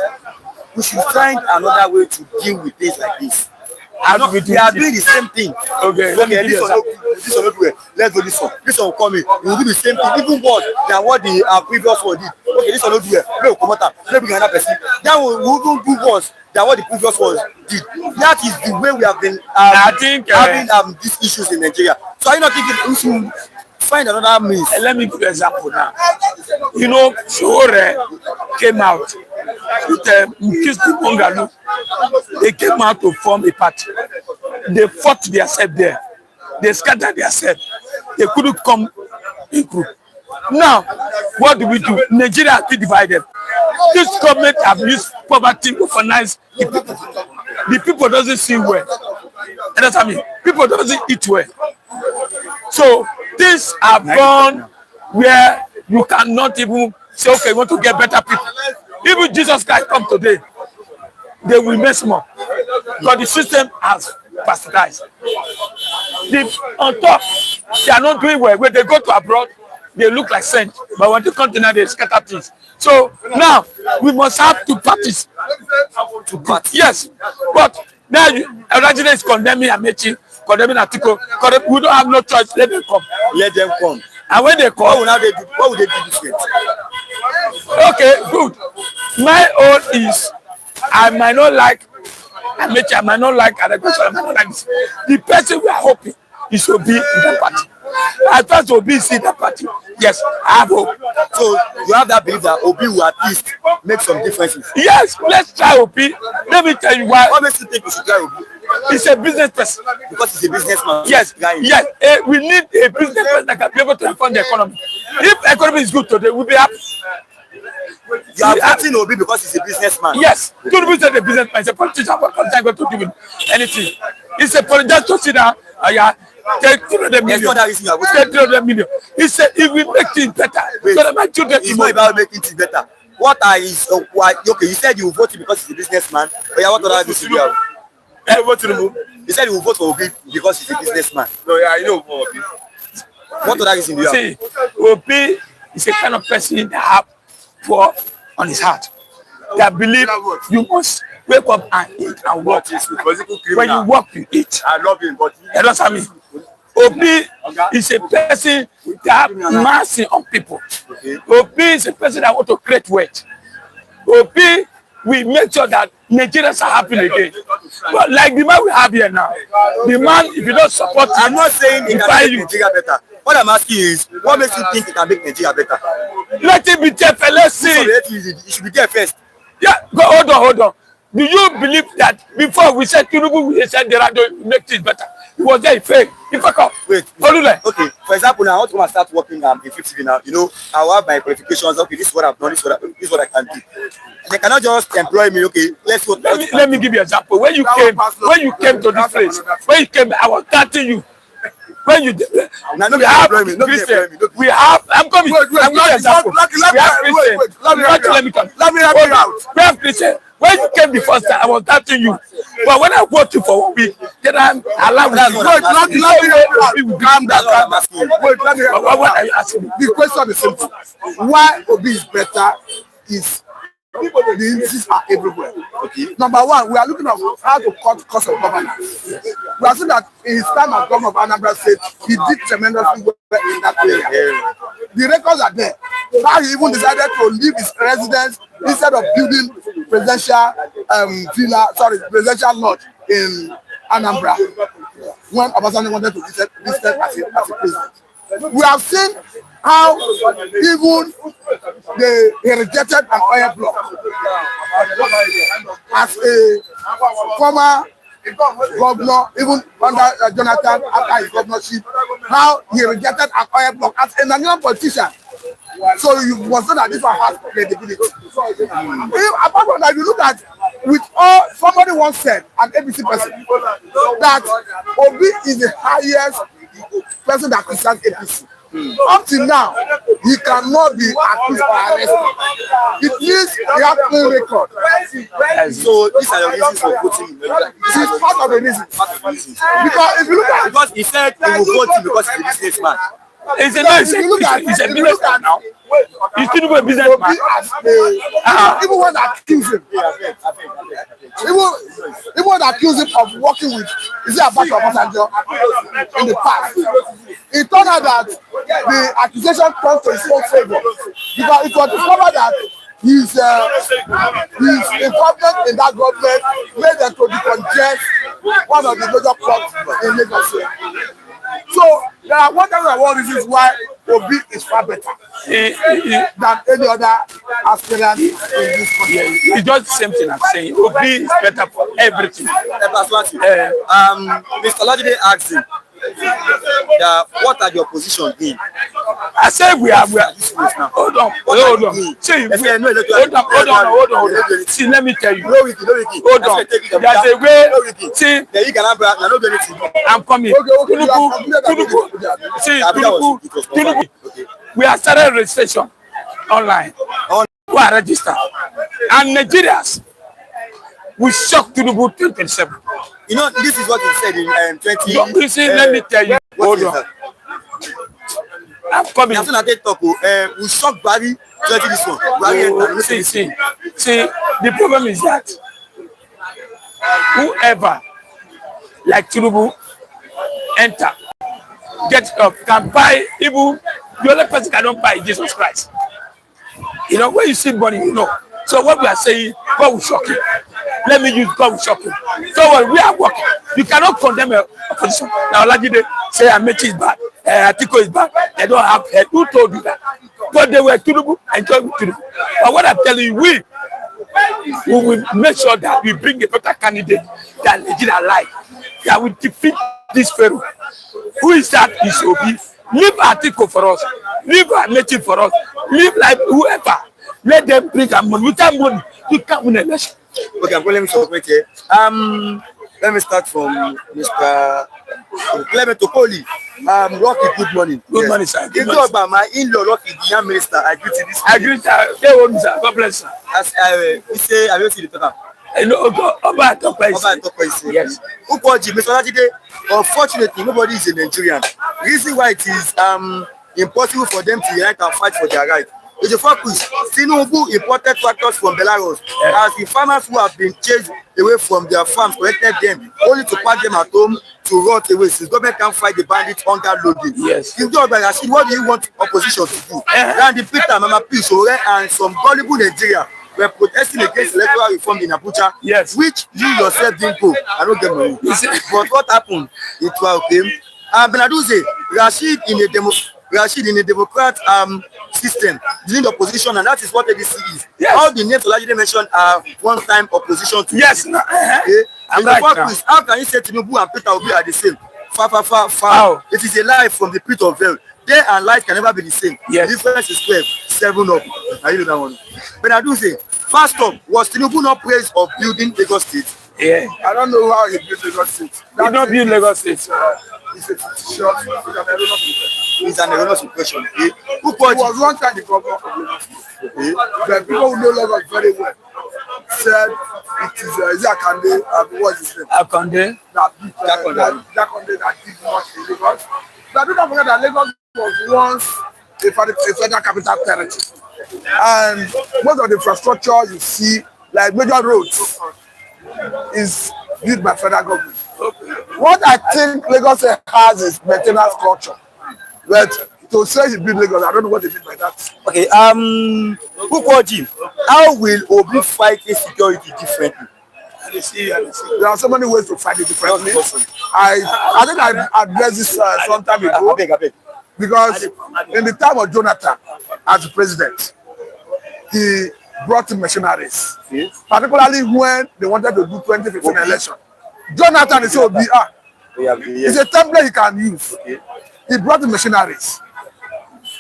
we should find another way to deal with things like this. They are doing the same thing. Okay, this one not do it. Let's do this one. This one will come in. We will do the same thing, even more than what the previous one did. Okay, this one not do it. Let me come out. Let me bring another person. That one we will do worse than what the previous ones did. That is the way we have been having these issues in Nigeria. So I'm not thinking we should find another means. Let me give you an example now. You know, Sowore came out with Mkhisti Bongalo. They came out to form a party. They fought themselves there. They scattered themselves. They couldn't come in group. Now, what do we do? Nigeria has been divided. This government have used poverty to finance the people. The people doesn't see well. That's what I mean. People doesn't eat well. So things have gone where you cannot even say, okay, you want to get better people. Even Jesus Christ come today, they will mess more. Because the system has bastardized. On top, they are not doing well. When they go to abroad, they look like saints. But when they come to now, they scatter things. So now, we must have two parties. Yes. But now, Nigeria is condemning Amechi, condemning Attåcked. We don't have no choice. Let them come. Let them come. And when they come, what will they do this way? Okay, good. My own is, I might not like Amechi, I might not like Aregbesola, I might not like this. The person we are hoping is to be in that party. I thought Obi is in that party. Yes, I have hope. So you have that belief that Obi will at least make some differences? Yes, let's try Obi. Let me tell you why. What makes you think we should try Obi? He's a business person. Because he's a businessman. Yes, yes. We need a business person that can be able to reform the economy. If the economy is good today, we'll be happy. You are voting Obi because he's a businessman. Yes, Tinubu is a businessman. He's a politician. What politician going to do with anything? He's a politician to sit down. Take 300 million. He said he will make things better. Wait, so that my children it's not about making things better. What are his okay, you said you will vote him because he's a businessman. But yeah, what other things do you have? You vote Tinubu. He said he will vote for Obi because he's a businessman. No, yeah, I know for Obi. What other reason do you have? See, Obi is a kind of person that have poor on his heart. That believe you must wake up and eat and work. When you work, you eat. I love him, but that's what I mean. Obi is a person that have mercy on people. Obi is a person that want to create wealth. Obi will make sure that Nigerians are happy again. But like the man we have here now, the man, if you don't support him, I'm not saying he can make Nigeria better. What I'm asking is, what makes you think he can make Nigeria better? Let him be there first. Let's see. He should be there first. Yeah, hold on. Do you believe that before we said Tinubu, we said the radio make things better? He was there, he failed. He fuck up. Wait. Okay, for example, now I want to come and start working in 50 now. You know, I will have my qualifications. Okay, this is what I've done, this is what I can do. They cannot just employ me. Okay, let's go. Let me give you an example. When you came to this place, I was starting you. When you now, we have Christian, we have. I'm coming. I'm going to example. We have Christian. Let me help you out. We have Christian. When you came the first time, I was doubting you. But when I worked you for 1 week, then I'm allowed to calm down. Wait, let me help you. What are you asking me? The question is simple. Why Obi is better is the issues are everywhere. Okay. Number one, we are looking at how to cut cost of governance. We are seeing that in his time as governor of Anambra State, he did tremendously well in that area. The records are there. Now he even decided to leave his residence instead of building presidential presidential lodge in Anambra when Obasanjo wanted to visit as a president. We have seen how even they rejected an oil block as a former governor, even under Jonathan after his governorship, how he rejected an oil block as a Nigerian politician. So you must know that this one has credibility. Apart from that, you look at with all somebody once said, an ABC person, that Obi is the highest person that criticizes APC. Up till now, he cannot be accused or arrested. It means he has no record. So these are your reasons for voting him. This is part of the reason. Because if you look at, because he said he will vote him because he's a businessman. He's a businessman now. He's still a businessman. Even when they accuse him, even when they accuse him of working with, is it about Obasanjo in the past? It turned out that the accusation comes to his own favor because it was discovered that his involvement in that government made them to decongest one of the major plots in Lagos. So there are one reasons why Obi is far better than any other aspirant in this country. It's just the same thing I'm saying. Obi is better for everything. Mr. Lajide asked him that what are your position in? I said we are. Hold on. See, hold on. See, let me tell you. Hold on. There's a way. See, I'm coming. Tinubu. We are starting registration online. We are registered. And Nigerians, we shock Tinubu 2027. You know, this is what he said in 20. You see, let me tell you. Hold on. I'm coming. We shock Barry 20 this one. See, the problem is that whoever like Tinubu enter, get up, can buy, even the other person cannot buy Jesus Christ. You know, when you see money, you know. So what we are saying, God will shock you. Let me use God will shock you. So when we are working, you cannot condemn a opposition. Now, Lajide say Amechi is bad, Attåcked is bad. They don't have head. Who told you that? But they were Tinubu and joined with Tinubu. But what I'm telling you, we will make sure that we bring a better candidate that Nigeria like. That will defeat this Pharaoh. Who is that? Is Obi. Leave Attåcked for us. Leave Amechi for us. Leave like whoever. Let them bring our money. Without money, you can't win an election. Okay, I'm going to let me start from Mr. Clement Okoli. Rocky, good morning. Good morning, sir. You talk about my in-law, Rocky, the young minister. I agree to this. I agree, sir. God bless sir. As he say, I will see the paper. I know, Oba Attåcked is yes. Ukoji, Mr. Lajide, unfortunately, nobody is a Nigerian. Reason why it is impossible for them to unite and fight for their right. It's a focus. Tinubu imported tractors from Belarus as the farmers who have been chased away from their farms collected them only to pack them at home to rot away since government can't fight the bandit hunger loading. Yes. What do you want opposition to do? Randy Peter, Mama P, and some gullible Nigeria were protesting against electoral reform in Abuja, yes, which you yourself didn't go. I don't get money. But what happened? It was okay. Benaduze, Rashid in a Democrat system during the opposition, and that is what ABC is. Yes. All the names Olajide mentioned are one-time opposition to yes. How can you say Tinubu and Peter Obi are the same? Far. How? It is a lie from the pit of hell. Day and light can never be the same. Yes. The difference is 12, 7 up. Are you know that one? Benaduze, first up, was Tinubu not praised of building Lagos State? Yeah. I don't know how he built Lagos State. He not build Lagos State. It's an erroneous impression. Okay? Who was one time the governor of Lagos State? Okay? The people who know Lagos very well said it is Attåcked, what's his name? Attåcked. Attåcked that did much in Lagos. But don't forget that Lagos was once a federal capital territory. And most of the infrastructure you see, like major roads, is built by federal government. What I think Lagos has is maintenance culture. But to say he built Lagos, I don't know what they mean by that. Okay, Ukoji, how will Obi fight insecurity differently? There are so many ways to fight it differently. I think I addressed this some time ago. Because in the time of Jonathan as president, he brought in machineries, particularly when they wanted to do 2015 election. Jonathan is it's a template he can use. He brought in machineries,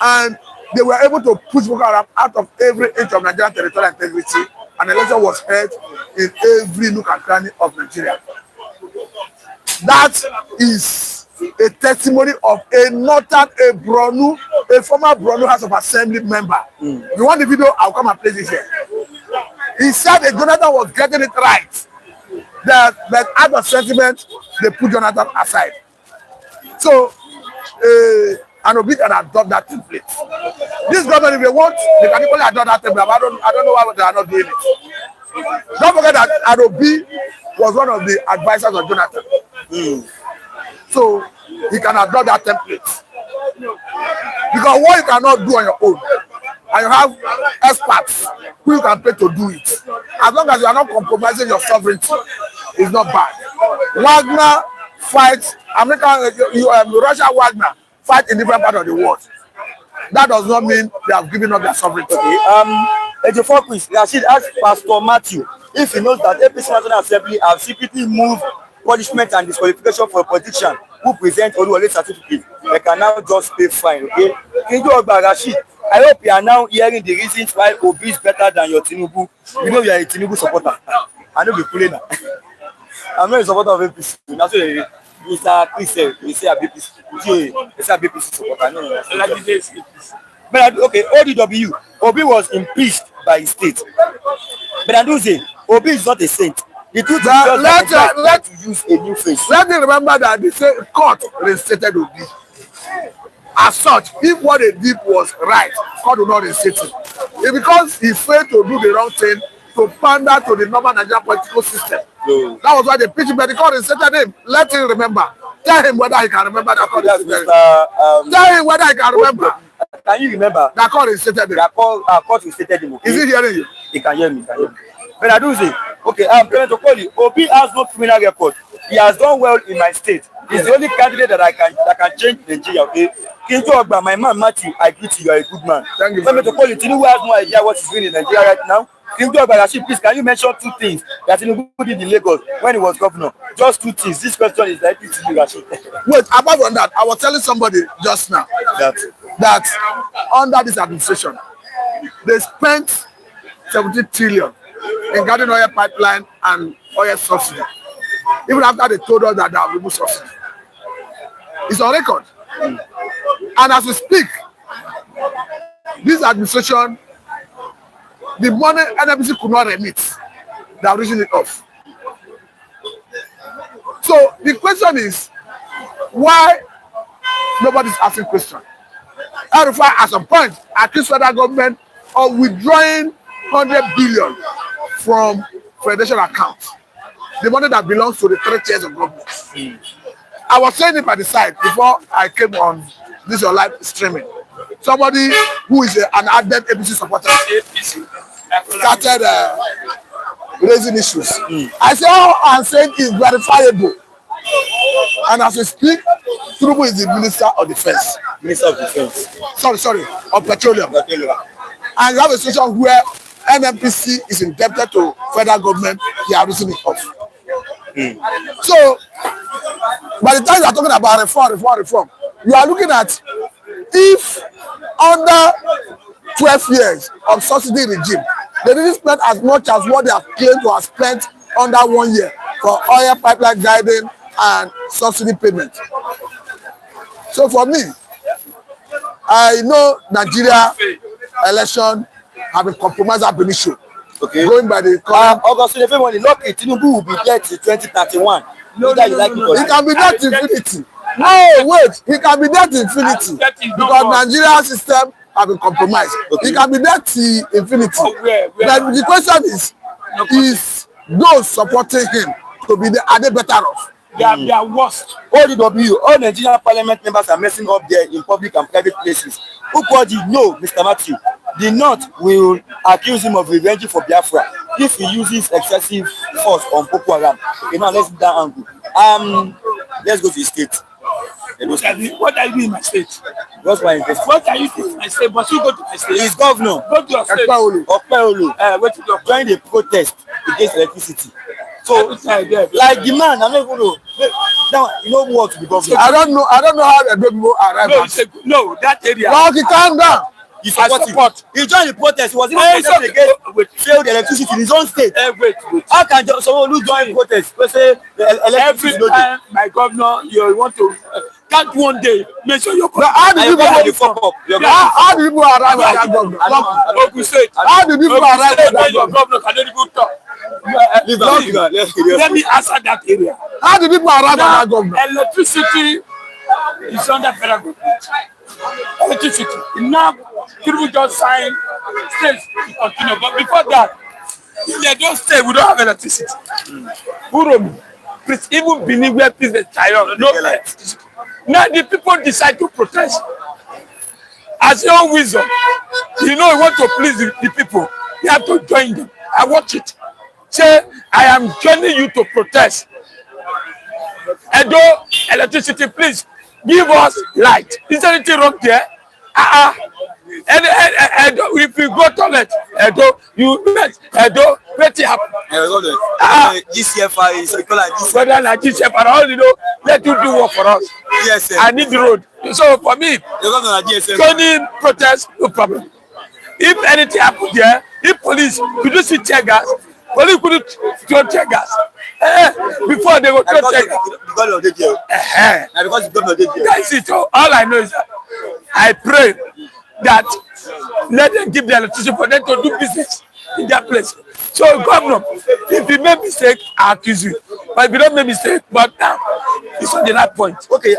and they were able to push Boko Haram out of every inch of Nigerian territorial integrity, and election was held in every nook and cranny of Nigeria. That is a testimony of a northern, a former Borno House of Assembly member. You want the video? I'll come and play this here. He said that Jonathan was getting it right. That out of sentiment, they put Jonathan aside. So, and Obi can adopt that template. This government, if they want, they can equally adopt that template. I don't know why they are not doing it. Don't forget that Obi was one of the advisors of Jonathan. So he can adopt that template. Because what you cannot do on your own, and you have experts who you can pay to do it. As long as you are not compromising your sovereignty, it's not bad. Wagner fights, Russia Wagner fight in different parts of the world. That does not mean they have given up their sovereignty. Okay. Quiz. Rashid asked Pastor Matthew if he knows that APC National Assembly have secretly moved punishment and disqualification for a politician who present Oluwole certificate. They can now just pay fine. Okay. Rashid, I hope you are now hearing the reasons why Obi is better than your Tinubu. You know you are a Tinubu supporter. I know you're pulling that. I'm not a supporter of APC. That's what Mr. Chris said. We say a BPC supporter. No. But okay, ODW. Obi was impeached by his state. But I do say, Obi is not a saint. The truth is let's use a new face. Let me remember that the same court reinstated Obi. As such, if what they did was right, court will not reinstate him. It's because he failed to do the wrong thing to pander to the normal Nigerian political system. No. That was why they pitched him, but the court reinstated him. Let him remember. Tell him whether he can remember that court. Tell him whether he can remember. Can you remember? That court reinstated him. Court reinstated him. Okay? Is he hearing you? He can hear me. But I do say, okay, Obi has no criminal record. He has done well in my state. He's the only candidate that can change Nigeria. Okay, my man Matthew, I greet you. You are a good man. Thank you. Tinubu has no idea what he's doing in Nigeria right now. Please, can you mention two things that Tinubu did in Lagos when he was governor? Just two things. This question is likely to be Rashid. Wait, apart from that, I was telling somebody just now that under this administration, they spent 70 trillion in garden oil pipeline and oil subsidy. Even after they told us that they have removed subsidy. It's on record. And as we speak, this administration, the money NNPC could not remit. They are reaching it off. So the question is, why nobody's asking question? Rufai at some point accused federal government of withdrawing 100 billion from federation accounts. The money that belongs to the 3 tiers of government. I was saying it by the side before I came on this your live streaming. Somebody who is an ardent APC supporter started raising issues. I say all I'm saying is verifiable. And as we speak, Tinubu is the Minister of Defense. Minister of Defense. Sorry, of Petroleum. And you have a situation where NNPC is indebted to federal government. They are losing it off. So, by the time you are talking about reform, you are looking at if under 12 years of subsidy regime, they didn't spend as much as what they have claimed to have spent under 1 year for oil pipeline guiding and subsidy payment. So for me, I know Nigeria election have been compromised ab initio. Okay. Going by the August, everybody lucky Tinubu will be there till 2031. No, he can be there to infinity. No, wait, he can be there to infinity because Nigeria system have been compromised. Okay. He can be there to infinity. But the question is those supporting him to be there, are they better off? They are worst. ODW, all Nigerian parliament members are messing up there in public and private places. Ukwaji, no, Mr. Matthew. The North will accuse him of revenge for Biafra. if he uses excessive force on Boko Haram. Okay, now let's do that angle. Let's go to the state. What are you doing in my state? What's my interest? What are you doing in my state? But you go to my state. He's governor. Go to your state. Okpebholo joined a protest against electricity. So, like the man, I'm not going to. Now, you know what to be governor. I don't know how the people arrive. No, that area. Rocky, calm down. He support. He joined the protest. He was even protesting against failed electricity in his own state. Wait. How can someone who join protest say every time my governor, you want to count one day, make sure you're how do people arrive at that governor? Ogun State. How do people arrive at that your governor cannot even talk? Let me answer that area. How do people arrive at that governor? Electricity is under federal government. Electricity. Now, people just sign states to continue. But before that, if they don't stay, we don't have electricity. Please, even Benin where President Chayon, no electricity. Now the people decide to protest. As your own wisdom, you know you want to please the people, you have to join them. I watch it. Say, I am joining you to protest. Edo, electricity, please give us light. Is there anything wrong there? If you go toilet, Edo, what happen? GCFI, so you call it GCFI. Whether like GCFI, all you know, let you do work for us. Yes, sir. I need the road. So for me, joining protest, no problem. If anything happens there, if police, you do see tear gas, police couldn't throw tear gas. Before they go throw tear gas. That's it. All I know is that I pray that let them give the electricity for them to do business in their place. So, governor, if you make mistake, I accuse you. But if you don't make mistake, but now it's on the right point. Okay,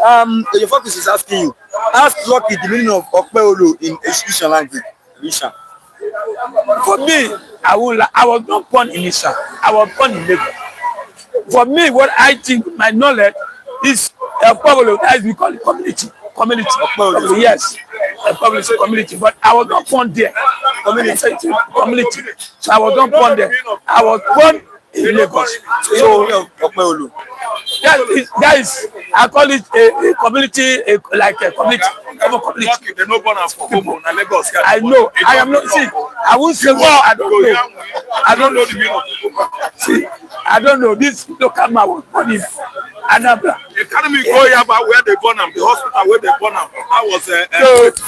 your focus is asking you. Ask Lucky the meaning of Okpebholo in Ishan language. Ishan. For me, I was not born in Ishan. I was born in Lagos. For me, what I think, my knowledge is Okpebholo, as we call it, community. Yes, community. But I was not born there. Community. So I was not born there. I was born in Lagos. So Okpebholo. That is, I call it a community, like a community. I know. I am not. See, I won't say well. I don't know. I don't know the meaning of. See, I don't know. This local man was born in Anambra. The academy go here about where they born them, the hospital where they born them. I was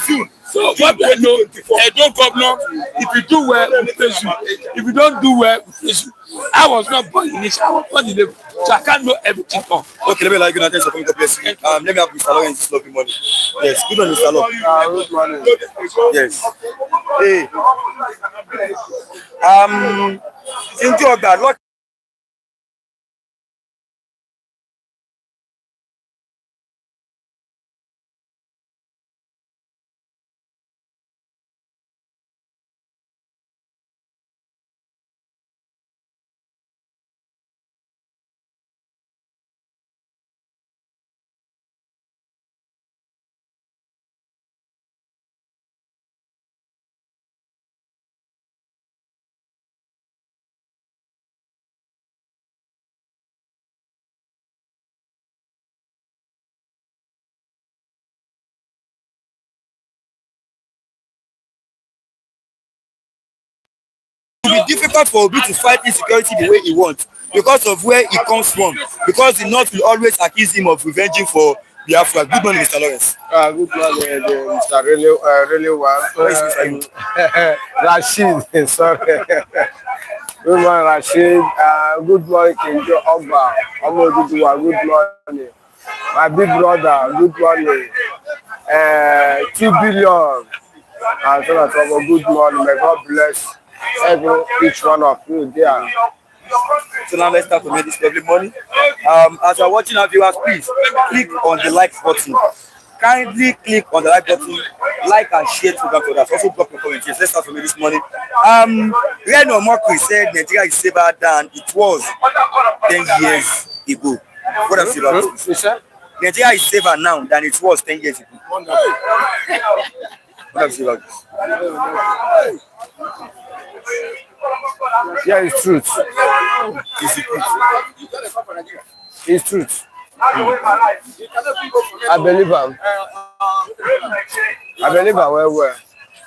soon. So what I know, Edo governor, if you do well, we praise you. If you don't do well, we praise you. I was not born in this. I was born in Lagos, so I can't know everything. Okay, let me like you now. Thanks for coming to bless you. Let me have Mr. Law in this lovely morning. Yes, good morning, Mr. Law. Good morning. Yes. Hey. Into that. It will be difficult for Obi to fight insecurity the way he wants because of where he comes from. Because the North will always accuse him of revenging for Biafra. Good morning, Mr. Lawrence. Good morning, Mr. Really well. Rashid, sorry. Good morning, Rashid. Good morning, Kinjo Ogba. Good morning. My big brother, good morning. 2 billion. And so that's good morning. May God bless each one of you there. So now let's start to make this lovely morning. As you're watching our viewers, please click on the like button. Kindly click on the like button, like and share to others. Also drop your comments. Yes, let's start to make this morning. Reno Mokri said Nigeria is safer than it was 10 years ago. What have you said about this? Nigeria is safer now than it was 10 years ago. What have you said about this? Yeah, it's truth. Is it truth? It's truth. I believe him. I believe him well.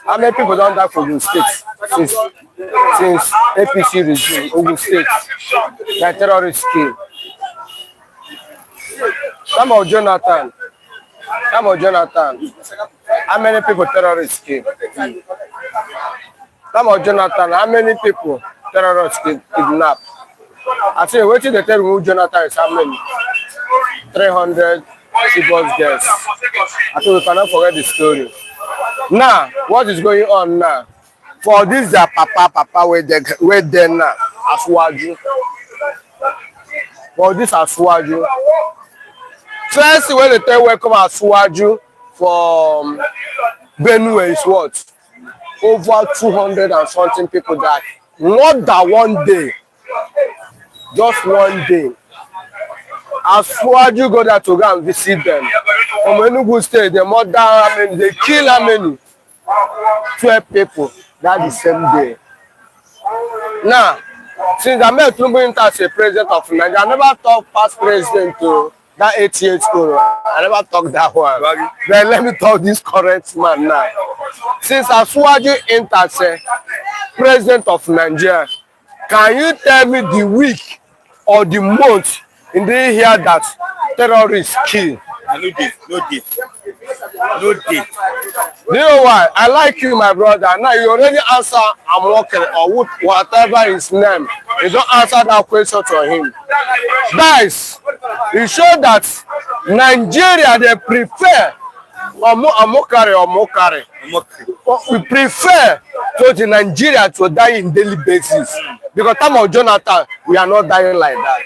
How many people don't die for Ogun State since APC regime? Ogun State, the terrorist kill. Some of Jonathan. How many people terrorists kill? Some of Jonathan. How many people terrorists kidnap? I say, what did they tell me? Jonathan is how many? 300 Chibos girls. I think we cannot forget the story. Now, what is going on now? For this, their papa, where they now, Aswaju. For this, Aswaju. First, when they tell welcome Aswaju from Benue is what? Over 200 and something people died. Not that one day. Just one day. Aswaju go there to go and visit them. From Enugu State, they murder how many? They kill how many? 12 people. That the same day. Now, since I met Tinubu as a president of Nigeria, I never talk past president to that 88 school. I never talk that one. Then let me talk this current man now. Since Aswaju entered as a president of Nigeria, can you tell me the week or the month in the year that terrorists kill? No date. Do you know why? I like you, my brother. Now you already answer Attåcked or whatever his name. You don't answer that question to him. Guys, it shows that Nigeria, they prefer Attåcked. We prefer to the Nigeria to die in daily basis. Because time of Jonathan, we are not dying like that.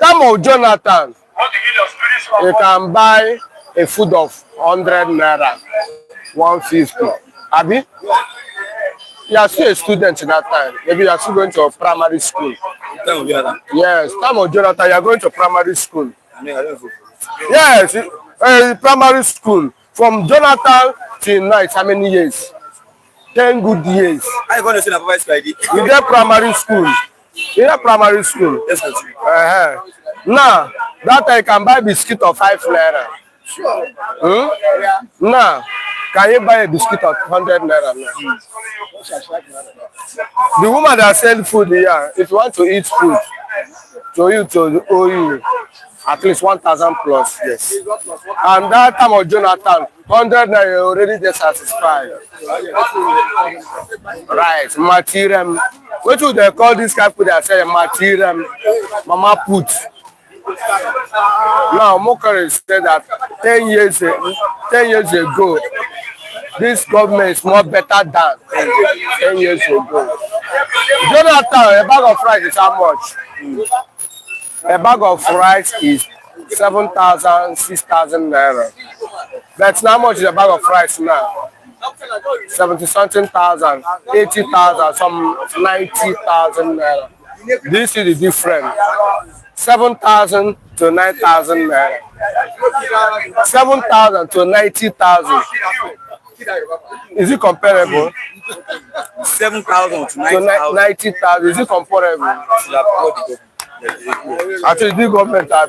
Time of Jonathan, you can buy a food of 100 naira, 150. Abi? You are still a student in that time. Maybe you are still going to a primary school. Yes, time of Jonathan, you are going to primary school. Yes, primary school. From Jonathan till now, it's how many years? 10 good years. How you going to say that Papa is ID? You get primary school. You get primary school. Yes, sir. Now, that I can buy biscuit of 5 naira. Sure. Now, can you buy a biscuit of 100 naira now? The woman that sells food here, if you want to eat food, to owe you at least 1,000 plus. Yes. And that time of Jonathan, 100 naira, you already just satisfied. Right, material. What would they call this kind of food? They say material, mama put. Now, Mokare said that 10 years ago, this government is more better than 10 years ago. Jonathan, a bag of rice is how much? A bag of rice is 7,000, 6,000 naira. That's how much is a bag of rice now? 70-something thousand, 80,000, some 90,000 naira. This is the difference. 7,000 to 9,000 naira. 7,000 to 90,000. Is it comparable? 7,000 to 90,000. Is it comparable? Actually, the government are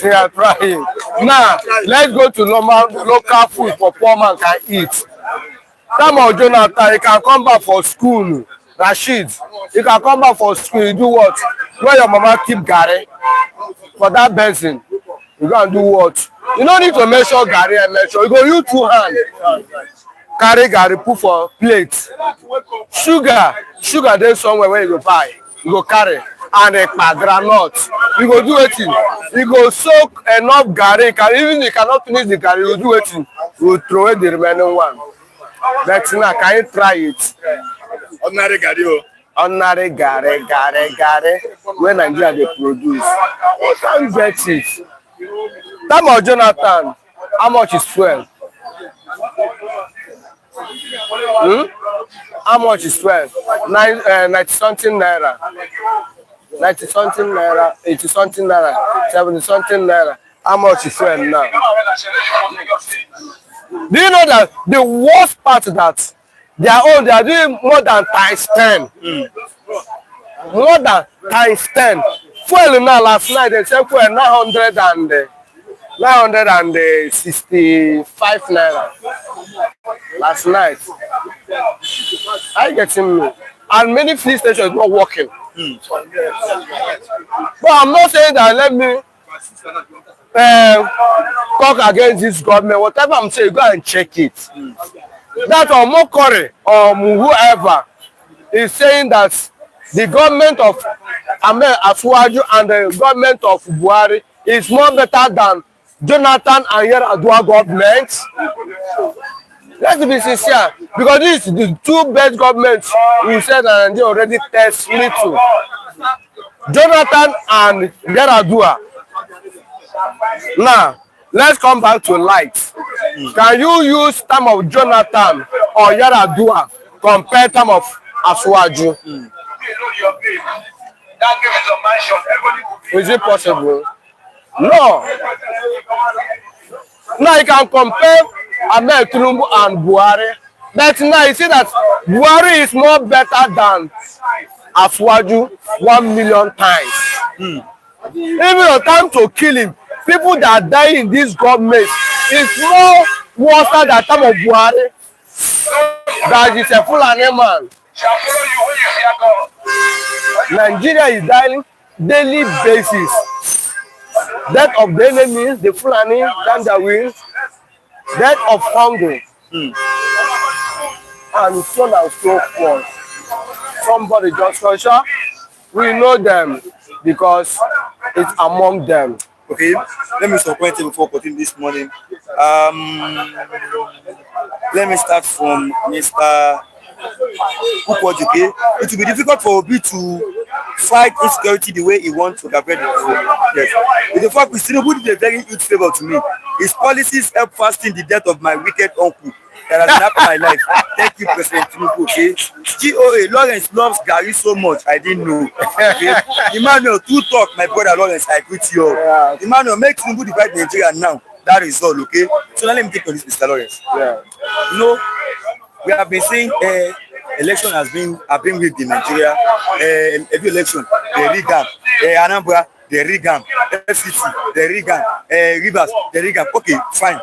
they are trying. Now, let's go to local food for poor man can eat. Time of Jonathan, he can come back for school. Rashid, you can come back for school, you do what? Where your mama keep garri for that person, you go and do what? You don't need to measure garri and measure. You go use 2 hands. Carry garri, put for plate. Sugar there somewhere where you go buy. You go carry. And a granite. You go do it. You go soak enough garri. Even if you cannot finish the garri, you do it. You will throw away the remaining one. That's now, can you try it? Ordinary garri. Ordinary garri. When Nigeria they produce. You can't get it. Time of Jonathan, how much is fuel? How much is 12? 90-something naira. 90-something naira, 80-something naira, 70-something naira. How much is fuel now? Do you know that the worst part that Their own, they are doing more than times 10. More than times 10. Fuel now last night, they said fuel 965 naira. Last night. I getting me. And many fuel stations not working. But I'm not saying that let me talk against this government. Whatever I'm saying, go and check it. That Omokore or whoever is saying that the government of Ahmed Asuwaju and the government of Buhari is more better than Jonathan and Yar'Adua government. Let's be sincere, because this is the two best governments we said and they already test little. Jonathan and Yar'Adua. Now, let's come back to light. Can you use term of Jonathan or Yar'Adua compare term of Asuwaju? Is it possible? No. Now you can compare Ahmed Tinubu and Buhari. But now you see that Buhari is more better than Asuwaju 1 million times. Even the time to kill him, people that die in this government is more worse than the time of Buhari. That is a Fulani man. Nigeria is dying daily basis. Death of the enemy, the Fulani, Janjaweed, death of hunger, and so on and so forth. Somebody just sure we know them because it's among them. Okay, let me support you before putting this morning. Let me start from Mr. Ukwojuke. It will be difficult for Obi to fight insecurity the way he wants to have it. Yes. With the fact Tinubu did a very huge favor to me. His policies help fasten the death of my wicked uncle that has snapped my life. Thank you, President Tinubu. Okay. GOA, Lawrence loves Gary so much. I didn't know. Okay. Emmanuel, two talk, my brother Lawrence. I greet you all. Yeah. Emmanuel, make Tinubu divide Nigeria now. That is all, okay? So now let me take on this, Mr. Lawrence. Yeah. You know, we have been saying election have been rigged in Nigeria. Every election, they rig am. Anambra, they rig am. FCT, they rig am. Rivers, they rig am. Okay, fine.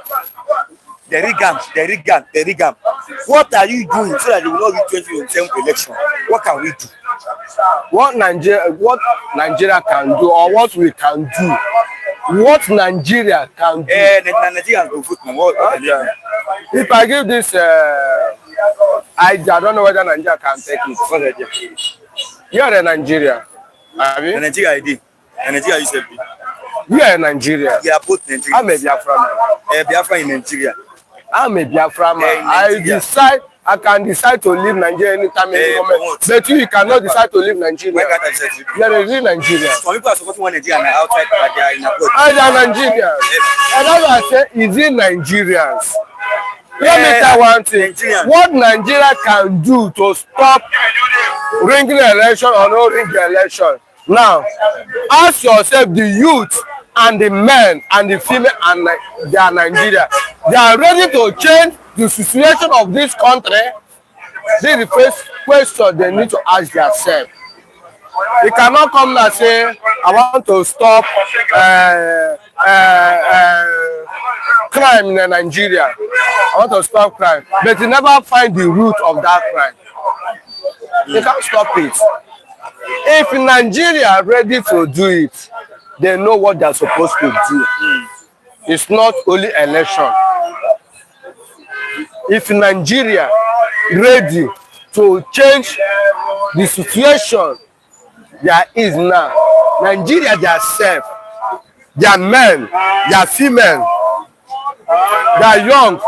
They rig am. What are you doing so that they will not reach 2027 election? What can we do? What Nigeria can do, or what we can do? What Nigeria can do? Nigeria go vote. If I give this, I don't know whether Nigeria can take it. You are in Nigeria. Nigeria ID. Nigeria is happy. You are in Nigeria. We are both Nigerians. I'm a Biafra man. Biafra in Nigeria. I'm a Biafra man. I can decide to leave Nigeria anytime, any moment. But you cannot decide to leave Nigeria. Why can't I decide to leave? You are in Nigeria. Some people are supporting one Nigeria and outside, but they are in abroad. And they are Nigerians. And that's why I say, is it Nigerians? Let me tell one thing. What Nigeria can do to stop ringing election or no ringing election. Now, ask yourself, the youth and the men and the female and they are Nigeria. They are ready to change the situation of this country. This is the first question they need to ask themselves. They cannot come and say, I want to stop crime in Nigeria. I want to stop crime. But they never find the root of that crime. They can't stop it. If Nigeria are ready to do it, they know what they're supposed to do. It's not only election. If Nigeria ready to change the situation there is now, Nigeria themselves, their men, their female, they are young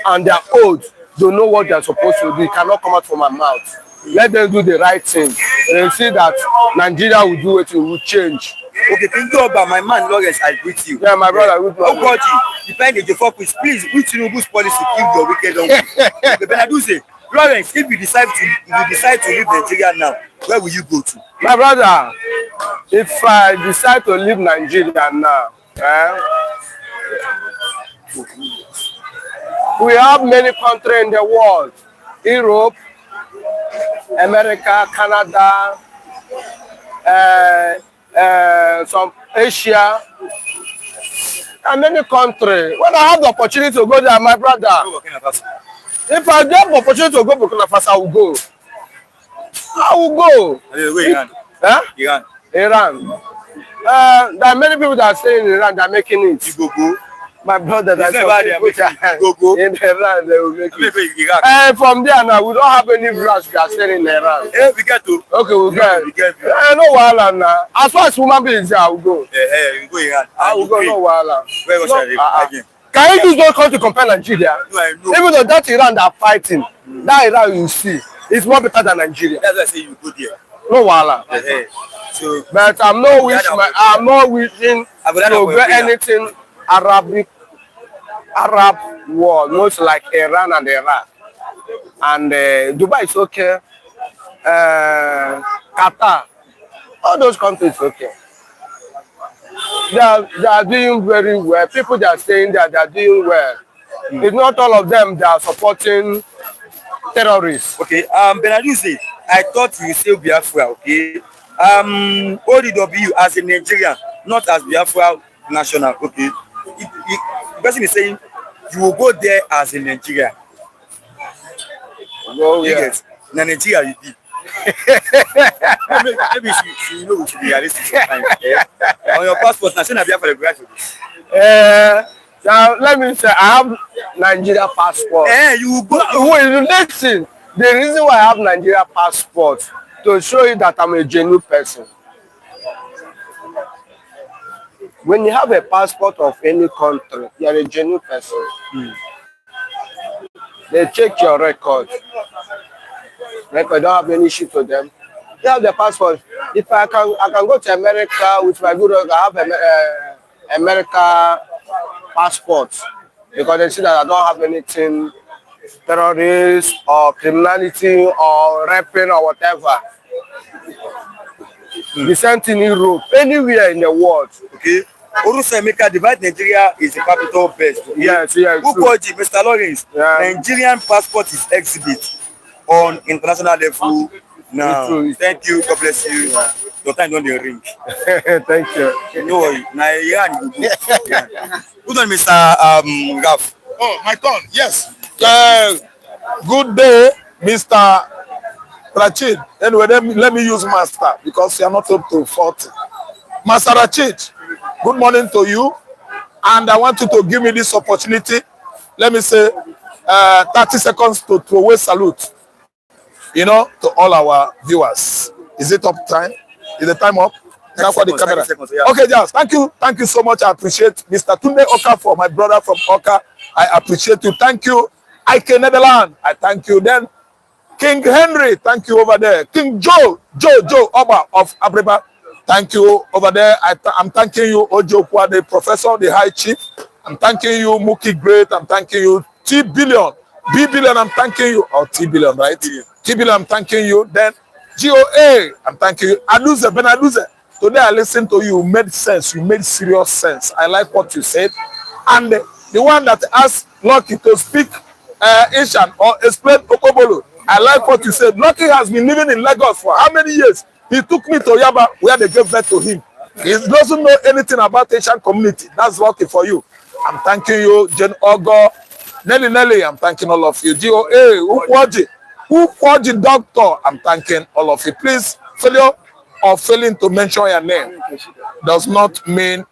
and they are old, don't know what they are supposed to do. It cannot come out from my mouth. Let them do the right thing. They see that Nigeria will do it, it will change. Okay, thank you about my man Lawrence. I greet you. Yeah, my brother. Oh God, depend on the focus. Please, which Tinubu's policy keep your wicked on? But I do say, Lawrence, if you decide to leave Nigeria now, where will you go to? My brother, if I decide to leave Nigeria now, we have many countries in the world. Europe, America, Canada, some Asia, and many countries. When I have the opportunity to go there, my brother, if I get the opportunity to go to Burkina Faso, I will go. I will go. Iran. Huh? Iran. Iran. There are many people that are staying in Iran that are making it. You go. My brother, that's Go. in Iran, they will make it. Iran. And from there now, we don't have any branch that are staying in Iran. Hey, we get to. Okay, we get. We get. No wahala now. As far as human beings there, I will go. You go Iran. I will go, no wahala. Where was I? Can you use those countries to compare Nigeria? No, I know. Even though that Iran that are fighting, that Iran you see, it's more better than Nigeria. That's why I say you go there. No wahala. So, But I'm not wishing to get anything Arab world, most like Iran and Iraq. And Dubai is okay. Qatar, all those countries okay. They are doing very well. People that are staying there, they are doing well. It's not all of them that are supporting terrorists. okay, Benadusi, I thought you say Biafra, okay? ODW as a Nigerian, not as Biafra national, okay? The person is saying you will go there as a Nigerian. Oh, yeah. Yes, in Nigeria you be. maybe you know we should be realistic sometimes. On your passport, national Biafra go for this. Now let me say, I have Nigeria passport. You go. Wait, listen. The reason why I have Nigeria passport to show you that I'm a genuine person. When you have a passport of any country, you are a genuine person. They check your record. Record don't have any issue to them. You have the passport. If I can go to America with my good work. I have America passport because they see that I don't have anything terrorist or criminality or raping or whatever. The same thing in Europe, anywhere in the world. Okay. Orusemeka divide Nigeria is the capital best. Okay? Yes. Ukoji, Mr. Lawrence, yeah. Nigerian passport is exhibit on international level now. Thank you. God bless you. Yeah. Your time on the ring. Thank you. No worry. Nigerian. Good on, Mr. Raf. Oh, my turn. Yes. Good day, Mr. Rachid. Anyway, let me use master because you are not up to 40. Master Rachid, good morning to you. And I want you to give me this opportunity. Let me say 30 seconds to throw away salute, to all our viewers. Is it up time? Is the time up? The camera. Seconds, yeah. Okay, just thank you so much. I appreciate Mr. Tunde Oka for my brother from Oka. I appreciate you. Thank you. Ike Netherlands, I thank you. Then King Henry, thank you over there. King Joe Oba of Abreba, thank you over there. I'm thanking you, Ojo Kwa, the professor, the high chief. I'm thanking you, Muki Great. I'm thanking you, T Billion. B Billion, I'm thanking you. Or T Billion, right? T Billion, I'm thanking you. Then GOA, I'm thanking you. Aduze, Ben Aduze. Today I listened to you, you made sense. You made serious sense. I like what you said. And the one that asked Lucky to speak Asian or explain Okpebholo, I like what you said. Lucky has been living in Lagos for how many years? He took me to Yaba where they gave birth to him. He doesn't know anything about Asian community. That's lucky for you. I'm thanking you, Jen Ogo, Nelly, I'm thanking all of you. GOA, Ukwaji Doctor, I'm thanking all of you. Please, failure or failing to mention your name does not mean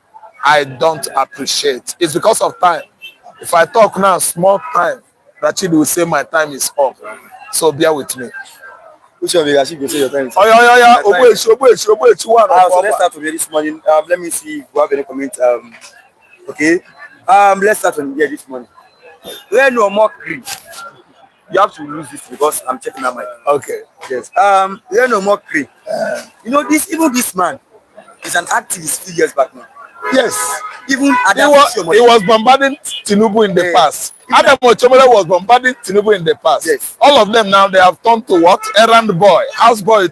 I don't appreciate. It's because of time. If I talk now, small time, Rachid will say my time is up. So bear with me. Which of you Rachid will say your time is up? So let's start from here this morning. Let me see if we have any comment. Okay. Let's start from here this morning. When no more cream. You have to lose this because I'm checking my mic. Okay. Yes. No more cream. Even this man is an activist few years back now. Yes. Even he was bombarding Tinubu in the past. Adam Ochemole was bombarding Tinubu in the past. Yes. All of them now, they have turned to what? Errand boy, house boy.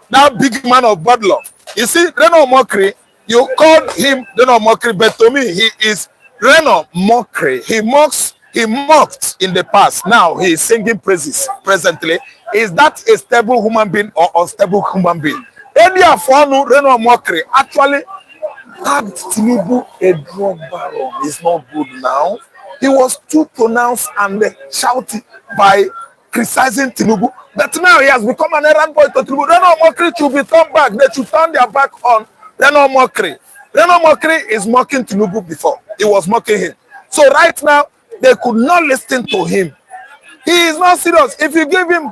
Now big man of bad luck. You see, Reno Mokri, you called him Reno Mokri, but to me, he is Reno Mokri. He mocks he mocked in the past. Now he is singing praises presently. Is that a stable human being or unstable human being? Any of Reno Mokri actually had Tinubu a drug baron. It's not good now. He was too pronounced and shouty by criticizing Tinubu. But now he has become an errand boy to Tinubu. Reno Mokri should be turned back. They should turn their back on Reno Mokri. Reno Mokri is mocking Tinubu before. He was mocking him. So right now, they could not listen to him. He is not serious. If you give him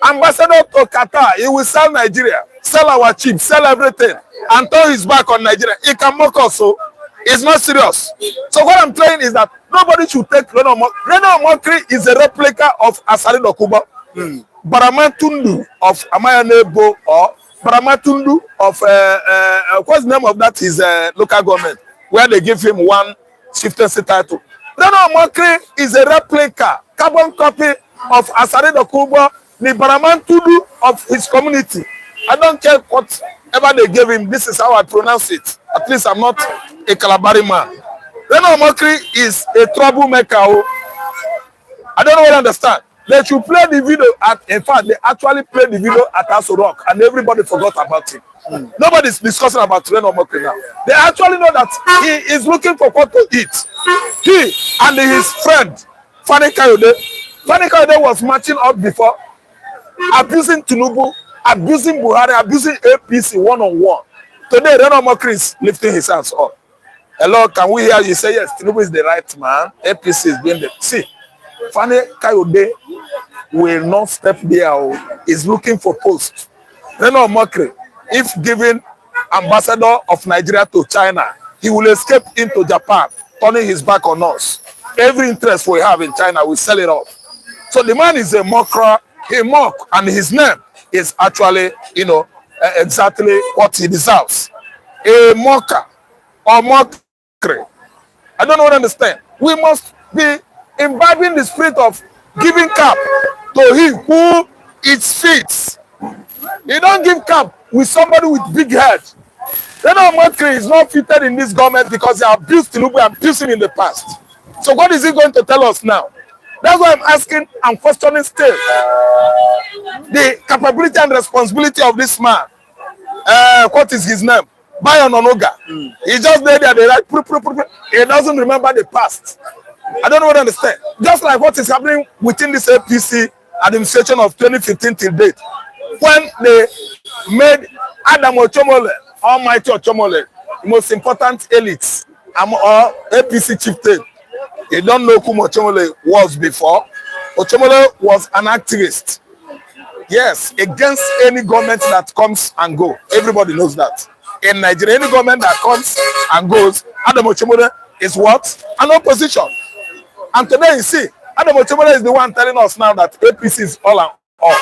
ambassador to Qatar, he will sell Nigeria, sell our chips, sell everything, and turn his back on Nigeria. He can mock us, so it's not serious. So what I'm saying is that nobody should take Reno Mokri. Reno Mokri is a replica of Asari Dokuba, Baramatundu of Amayanebo, or Baramatundu of what's the name of that? His local government, where they give him one chieftaincy title. Reno Mokri is a replica, carbon copy of Asari Dokuba, the Baramatundu of his community. I don't care whatever they gave him. This is how I pronounce it. At least I'm not a Calabari man. Reno Mokri is a troublemaker. I don't know what I understand. They should play the video in fact, they actually played the video at Aso Rock and everybody forgot about it. Nobody's discussing about Reno Mokri now. They actually know that he is looking for what to eat. He and his friend, Fani Kayode was marching up before, abusing Tinubu, abusing Buhari, abusing APC one-on-one. Today, Reno Mokri is lifting his hands up. Hello, can we hear you say, yes, Tinubu is the right man, APC is being the... See, Fani Kayode will not step there. Is looking for posts. Reno Mokri, if given ambassador of Nigeria to China, he will escape into Japan, turning his back on us. Every interest we have in China, we sell it off. So the man is a mocker, he mock, and his name is actually, exactly what he deserves. A mocker or mockery. I don't understand. We must be imbibing the spirit of giving cap to him who it fits. You don't give cap with somebody with big head. Reno Mokri is not fitted in this government because he abused Tinubu and abused him in the past. So what is he going to tell us now? That's why I'm asking and questioning still the capability and responsibility of this man. What is his name? Bayon Onoga. He just there, they like, he doesn't remember the past. I don't know what I understand. Just like what is happening within this APC administration of 2015 till date. When they made Adam Ochomole, Almighty Ochomole, the most important elites, or APC chieftain. You don't know who Ochomole was before. Ochomole was an activist. Yes, against any government that comes and goes. Everybody knows that. In Nigeria, any government that comes and goes, Adam Ochomole is what? An opposition. And today you see, Adam Ochomole is the one telling us now that APC is all and all.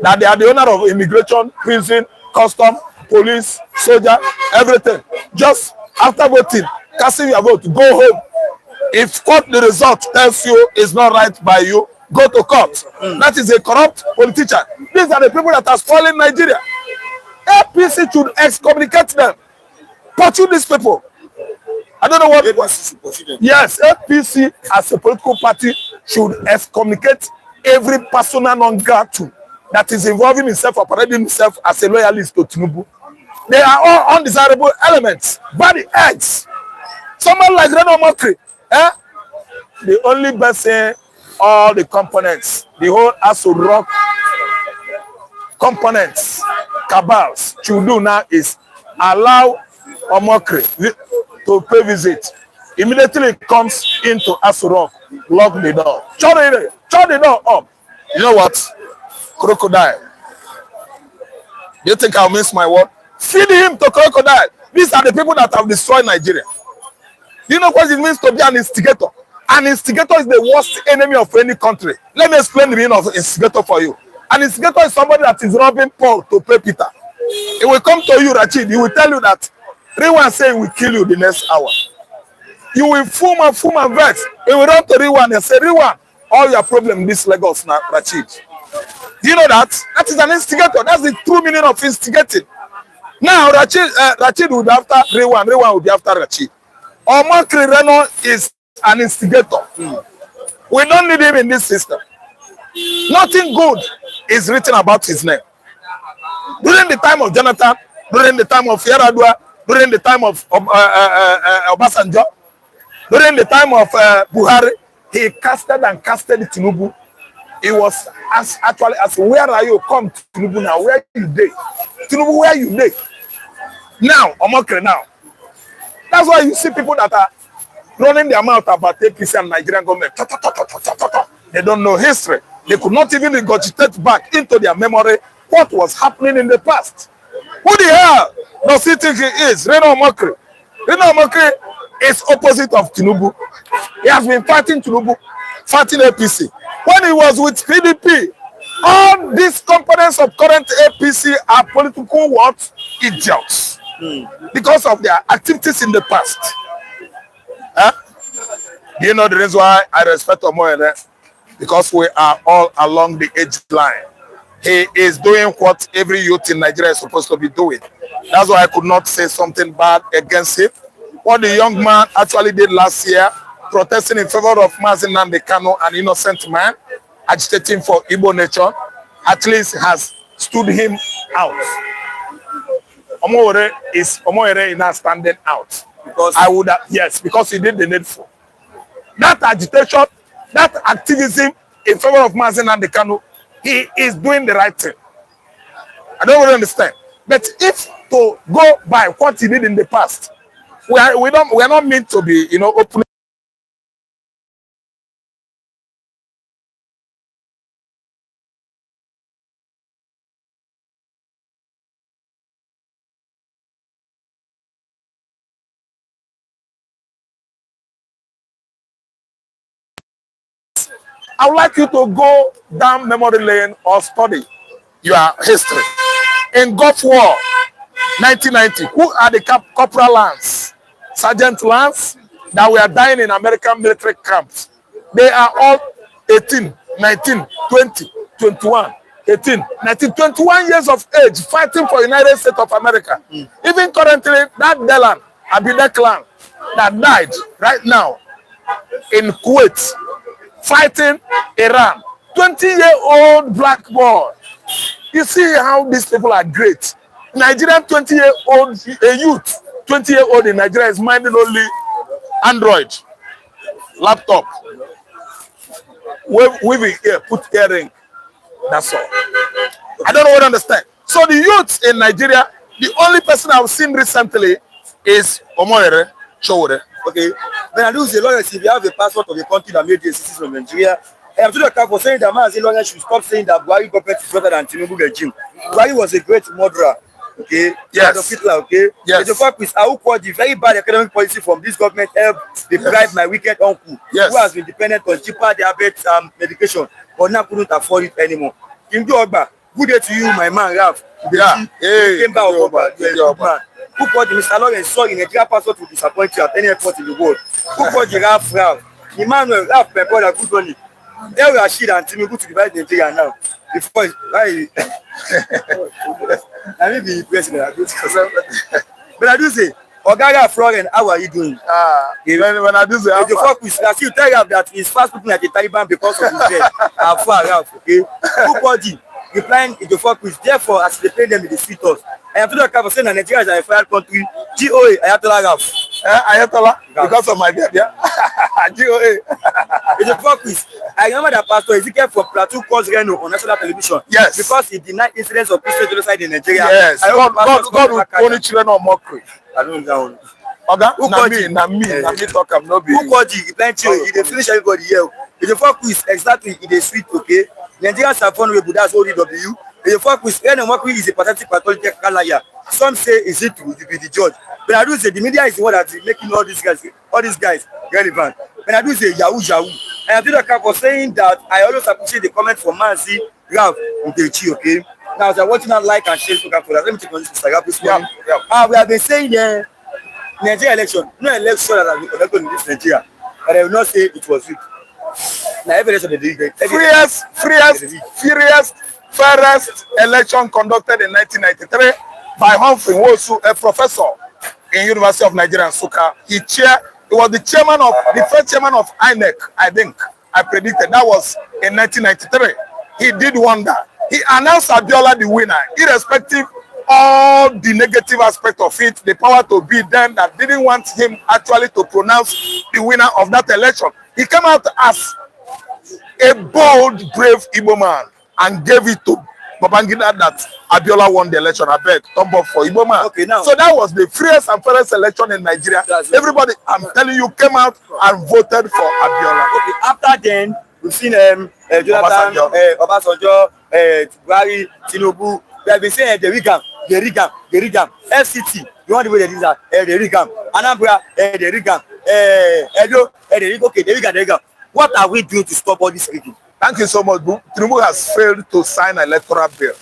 That they are the owner of immigration, prison, custom, police, soldier, everything. Just after voting, casting your vote, go home. If what the result tells you is not right by you, go to court. That is a corrupt politician. These are the people that are spoiling Nigeria. APC should excommunicate them. Pursue these people. I don't know what. Yes, APC as a political party should excommunicate every persona non grata that is involving himself or parading himself as a loyalist to Tinubu. They are all undesirable elements, body eggs. Someone like Reno Mokri, the only person, all the components, the whole Aso Rock components, cabals should do now is allow Mokri to pay visit. Immediately it comes into Aso Rock, lock the door. Shut the door up. You know what? Crocodile. Do you think I'll miss my word? Feed him to crocodile. These are the people that have destroyed Nigeria. Do you know what it means to be an instigator? An instigator is the worst enemy of any country. Let me explain the meaning of instigator for you. An instigator is somebody that is robbing Paul to pay Peter. He will come to you, Rachid. He will tell you that Rewan say he will kill you the next hour. You will fool and vex. He will run to Rewan and say, Rewan, all your problem in this Lagos now, Rachid. Do you know that? That is an instigator. That's the true meaning of instigating. Now, Rachid will be after Rewan. Rewan will be after Rachid. Mokri Reno is an instigator. We don't need him in this system. Nothing good is written about his name. During the time of Jonathan, during the time of Yar'Adua, during the time of Obasanjo, during the time of Buhari, he casted Tinubu. He was actually asking, where are you? Come, Tinubu now. Where you dey? Tinubu, where you dey? Now, Omokre now. That's why you see people that are running their mouth about APC and Nigerian government. They don't know history. They could not even regurgitate back into their memory what was happening in the past. Who the hell does he think he is? Reno Omokre. Reno Omokre is opposite of Tinubu. He has been fighting Tinubu, fighting APC. When he was with PDP, all these components of current APC are political what? Idiots. Because of their activities in the past. Huh? Do you know the reason why I respect Omoyele? Because we are all along the age line. He is doing what every youth in Nigeria is supposed to be doing. That's why I could not say something bad against him. What the young man actually did last year, protesting in favor of Mazi Nnamdi Kanu, an innocent man, agitating for Igbo nation, at least has stood him out. Omoyele is now standing out. Because I would have, yes, because he did the needful. That agitation, that activism in favor of Mazi Nnamdi Kanu, he is doing the right thing. I don't really understand. But if to go by what he did in the past, we are not meant to be, open. I would like you to go down memory lane or study your history. In Gulf War, 1990, who are the corporal Lance, Sergeant Lance that were dying in American military camps? They are all 18, 19, 20, 21, 18, 19, 21 years of age fighting for the United States of America. Even currently, that Delan, Abideklan, that died right now in Kuwait, fighting Iran. 20-year-old black boy. You see how these people are great. Nigerian 20-year-old, a youth, 20-year-old in Nigeria is minding only Android, laptop, weaving ear, put earring. That's all. I don't know what to understand. So the youth in Nigeria, the only person I've seen recently is Omoyele Sowore. Okay, when I lose a lawyer, if you have a passport of a country that made you a citizen of Nigeria, I am to the for saying that man as a lawyer should stop saying that Buhari government is better than Tinubu regime. Buhari was a great murderer. Okay, yes. Of Hitler, okay, yes. The fact is, I will call the very bad economic policy from this government help deprive my wicked uncle, yes, who has been dependent on cheaper diabetes medication, but now couldn't afford it anymore. King Ogba, good day to you, my man, Ralph. Yeah, hey, came back over, man. Who called the Mr. Lawrence saw in Nigeria passport to disappoint you at any airport in the world? Who called the Ralph? Emmanuel, Ralph, my brother, good money. El Rashid and Tinubu to divide Nigeria now. Before I may be president. But I do say, Ogaga Florent, how are you doing? When I do say, the fuck with that, you tell Ralph that he's fast looking like a Taliban because of his death. Ralph, okay? Who called him? Replying in the fuck with, therefore, as they pay them in the sweet us. I am to the cover saying that Nigeria is a failed country. GOA, Ayatollah Ralph. Ayatollah, because of my death, yeah. GOA. In the fuck with, I remember that Pastor Ezekiel from Plateau calls Reno on national television. Yes. Because he denied incidents of peaceful genocide in Nigeria. Yes. God will punish children of mockery. I don't know. Okay? Na me talk am no be. Who called you? He plenty. He dey finish everybody here. In the fuck with, exactly, in the sweet, okay? Nigerians are vulnerable, that's ODW. In the fuck with, Reno Mockery is a pathetic pathological liar. Some say is it to be the judge. But I do say the media is the one that is making all these guys relevant. When I do say Yahoo. And I do the cap for saying that I always appreciate the comment from Manzi Ralph Udechi, okay? Now as I watching that like and share program for that, let me take on this Instagram this morning. We have been saying Nigeria election, no election that has been conducted in this Nigeria. But I will not say it was weak. Now every election they did freest, fairest election conducted in 1993 by Humphrey Nwosu, a professor in University of Nigeria, Nsukka. He was the first chairman of INEC, I think. I predicted. That was in 1993. He did wonder. He announced Abiola the winner, irrespective all the negative aspect of it, the power to be them that didn't want him actually to pronounce the winner of that election. He came out as a bold, brave Igbo man and gave it to Babangida that Abiola won the election. I beg, thumb up for Igbo man. Okay, now. So that was the freest and fairest election in Nigeria. Everybody, I'm telling you, came out and voted for Abiola. Okay, after then, we've seen Jonathan, Obasanjo, Buhari, Tinubu. They have been saying the rigam. FCT, you want the way they do that? The rigam. Anambra, the rigam. Edo, okay, the rigam. What are we doing to stop all this rigging? Thank you so much. Tinubu has failed to sign an electoral bill.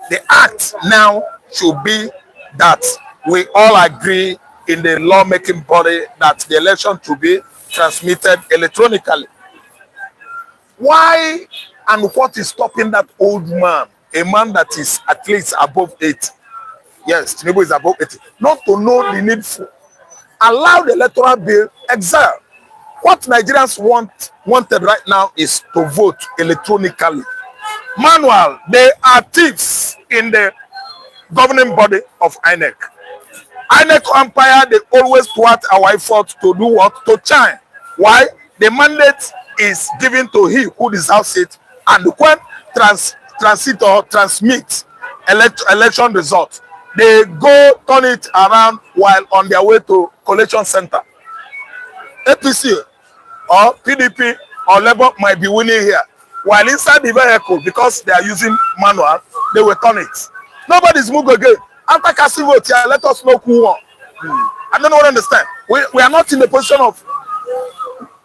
The act now should be that we all agree in the lawmaking body that the election to be transmitted electronically. Why and what is stopping that old man, a man that is at least above 80? Yes, Tinubu is above 80. Not to know the needful. Allow the electoral bill exile. What Nigerians wanted right now is to vote electronically. Manual, they are thieves in the governing body of INEC. INEC umpire, they always thwart our effort to do what? To chime. Why? The mandate is given to he who deserves it, and when transit or transmit election results, they go turn it around while on their way to collection center. APC or PDP or Labour might be winning here, while inside the vehicle, because they are using manual, they will turn it. Nobody's moved again. After casting vote here, let us know who won. I don't know what I understand. We are not in the position of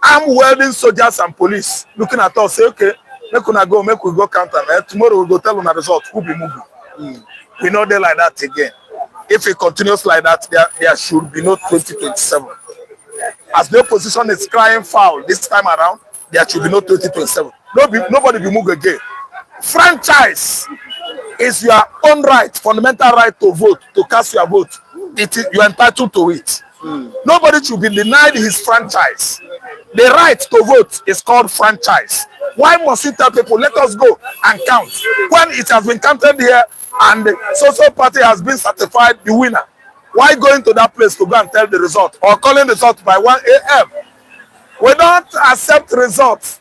armed welding soldiers and police looking at us, say, okay, make we go counter. Tomorrow we go tell on the result who be moving. We know they like that again. If it continues like that, there should be no 2027. As the opposition is crying foul this time around, there should be no 2027. Nobody be moved again. Franchise is your own right, fundamental right to vote, to cast your vote. You are entitled to it. Nobody should be denied his franchise. The right to vote is called franchise. Why must you tell people, let us go and count, when it has been counted here and the social party has been certified the winner? Why going to that place to go and tell the result or calling the result by 1 a.m.? We don't accept results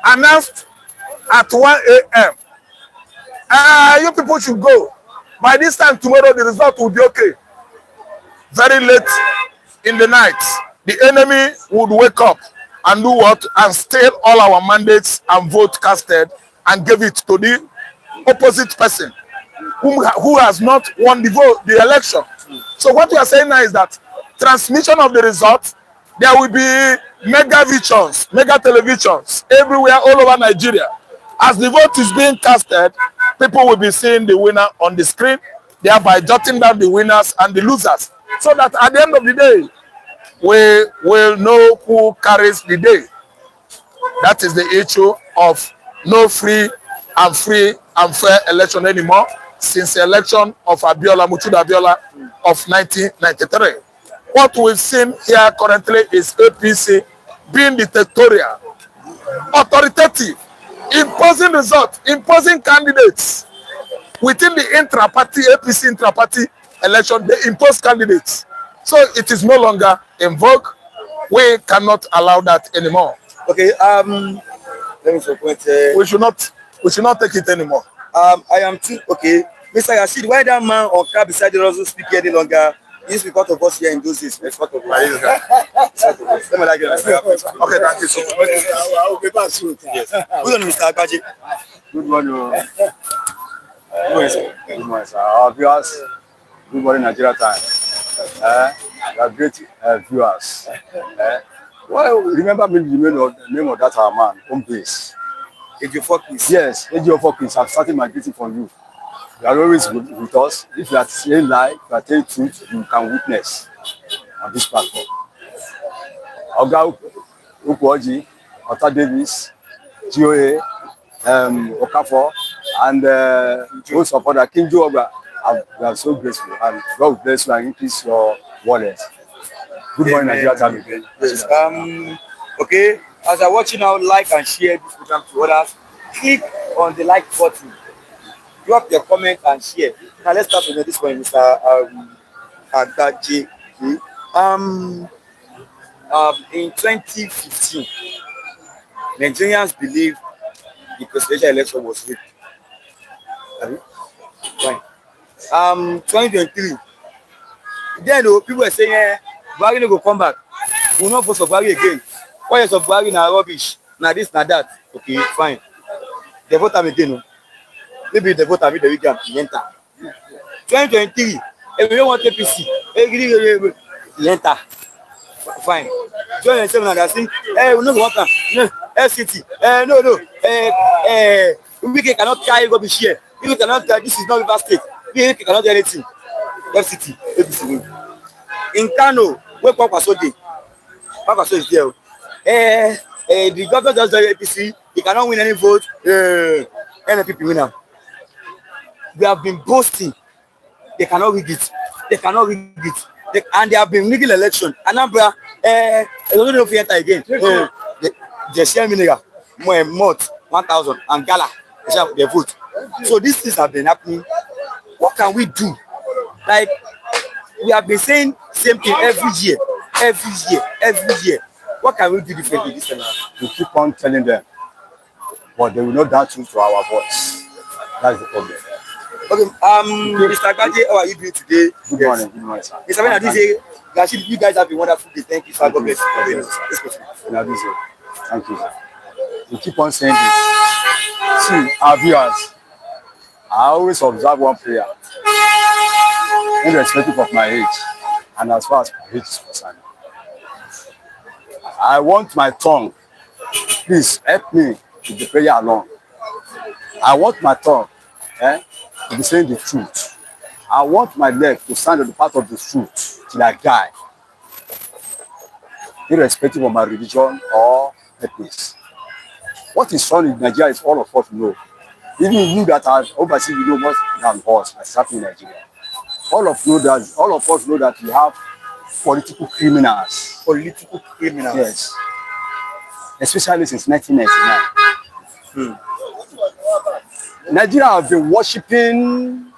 announced at 1 a.m. You people should go. By this time tomorrow, the result will be okay. Very late in the night, the enemy would wake up and do what? And steal all our mandates and vote casted and give it to the opposite person who has not won the election. So what we are saying now is that transmission of the results, there will be mega visions, mega televisions everywhere all over Nigeria. As the vote is being casted, people will be seeing the winner on the screen, thereby jotting down the winners and the losers. So that at the end of the day, we will know who carries the day. That is the issue of no free and fair election anymore since the election of Mutuda Abiola of 1993. What we've seen here currently is APC being dictatorial, authoritative, imposing results, imposing candidates. Within the intra-party, APC intra-party election, they impose candidates. So it is no longer in vogue. We cannot allow that anymore. Okay, let me support. We should not take it anymore. I am too okay. Mr. Rashid, why that man or car beside the doesn't speak any longer? He's because of us here in those days. Let's talk about it. Okay, thank you so much. Yes. Good morning, Mr. Agbaje. Good morning. Good morning, sir. Our viewers, good morning, Nigeria time. We are great viewers. Well, remember me the name of that our man, home base. Edo State. Yes, Edo State. I've started my greeting from you. You are always with us. If you are saying lie, if you are telling truth, you can witness on this platform. Oga Ukwoji, Ota Davis, GOA, Okafor, and most of other King Joga. We are so grateful, and God will bless you and increase your wallet. Good morning, Nigeria. Yes. Okay. as you're watching now, like and share this program to others. Click on the like button. Drop your comment and share. Now let's start with this one, Mr. Attåcked. In 2015, Nigerians believe the presidential election was rigged. Fine. 2023. Then people were saying, Buhari no go come back. We will not vote for Buhari again. 4 years of Buhari na rubbish. Na this, na that. Okay, fine. They vote am again. Maybe they vote am with the weekend. He enter. 2023. If we don't want APC, he enter. Fine. 2027 they say, we no go want am. No, FCT. No. Wike cannot carry rubbish here. Wike cannot. This is not Rivers State. Wike cannot do anything. FCT, APC win. In Kano, where Papa Sode is there. The government does the APC. He cannot win any vote. NPP win now. They have been boasting. They cannot rig it. And they have been rigging election. Anambra, I don't know if he enter again. They share mineral, Mott, 1,000, and Gala, they vote. So these things have been happening. What can we do? Like, we have been saying same thing every year. What can we do differently this time? We keep on telling them, but they will not dance to our voice. That's the problem. Okay, Mr. Attåcked, how are you doing today? Good morning, sir. Mr. Benadise, Rashid, you guys have been wonderful. Thank you, sir. God bless you. Thank you, sir. We keep on saying this. See, our viewers, I always observe one prayer, irrespective of my age, and as far as my age is concerned. I want my tongue, please help me with the prayer alone. I want my tongue to be saying the truth. I want my leg to stand on the path of the truth till I die, irrespective of my religion or ethnicity. What is wrong in Nigeria is all of us know. Even you that are overseas, you know more than us as happening in Nigeria. All of us know that we have political criminals. Yes. Especially since 1999. Nigeria have been worshipping,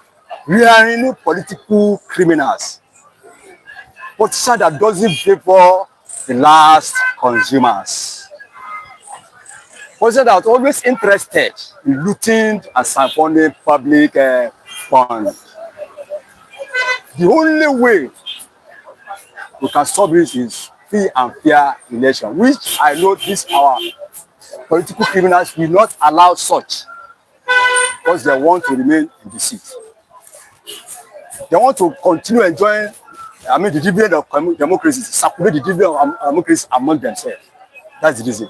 rearing political criminals. But sad that doesn't favor the last consumers. Politicians are always interested in looting and siphoning public funds. The only way we can stop this is free and fair election, which I know this our political criminals will not allow such, because they want to remain in the seat. They want to continue enjoying, the dividend of democracy, circulate the dividend of democracy among themselves. That's the reason.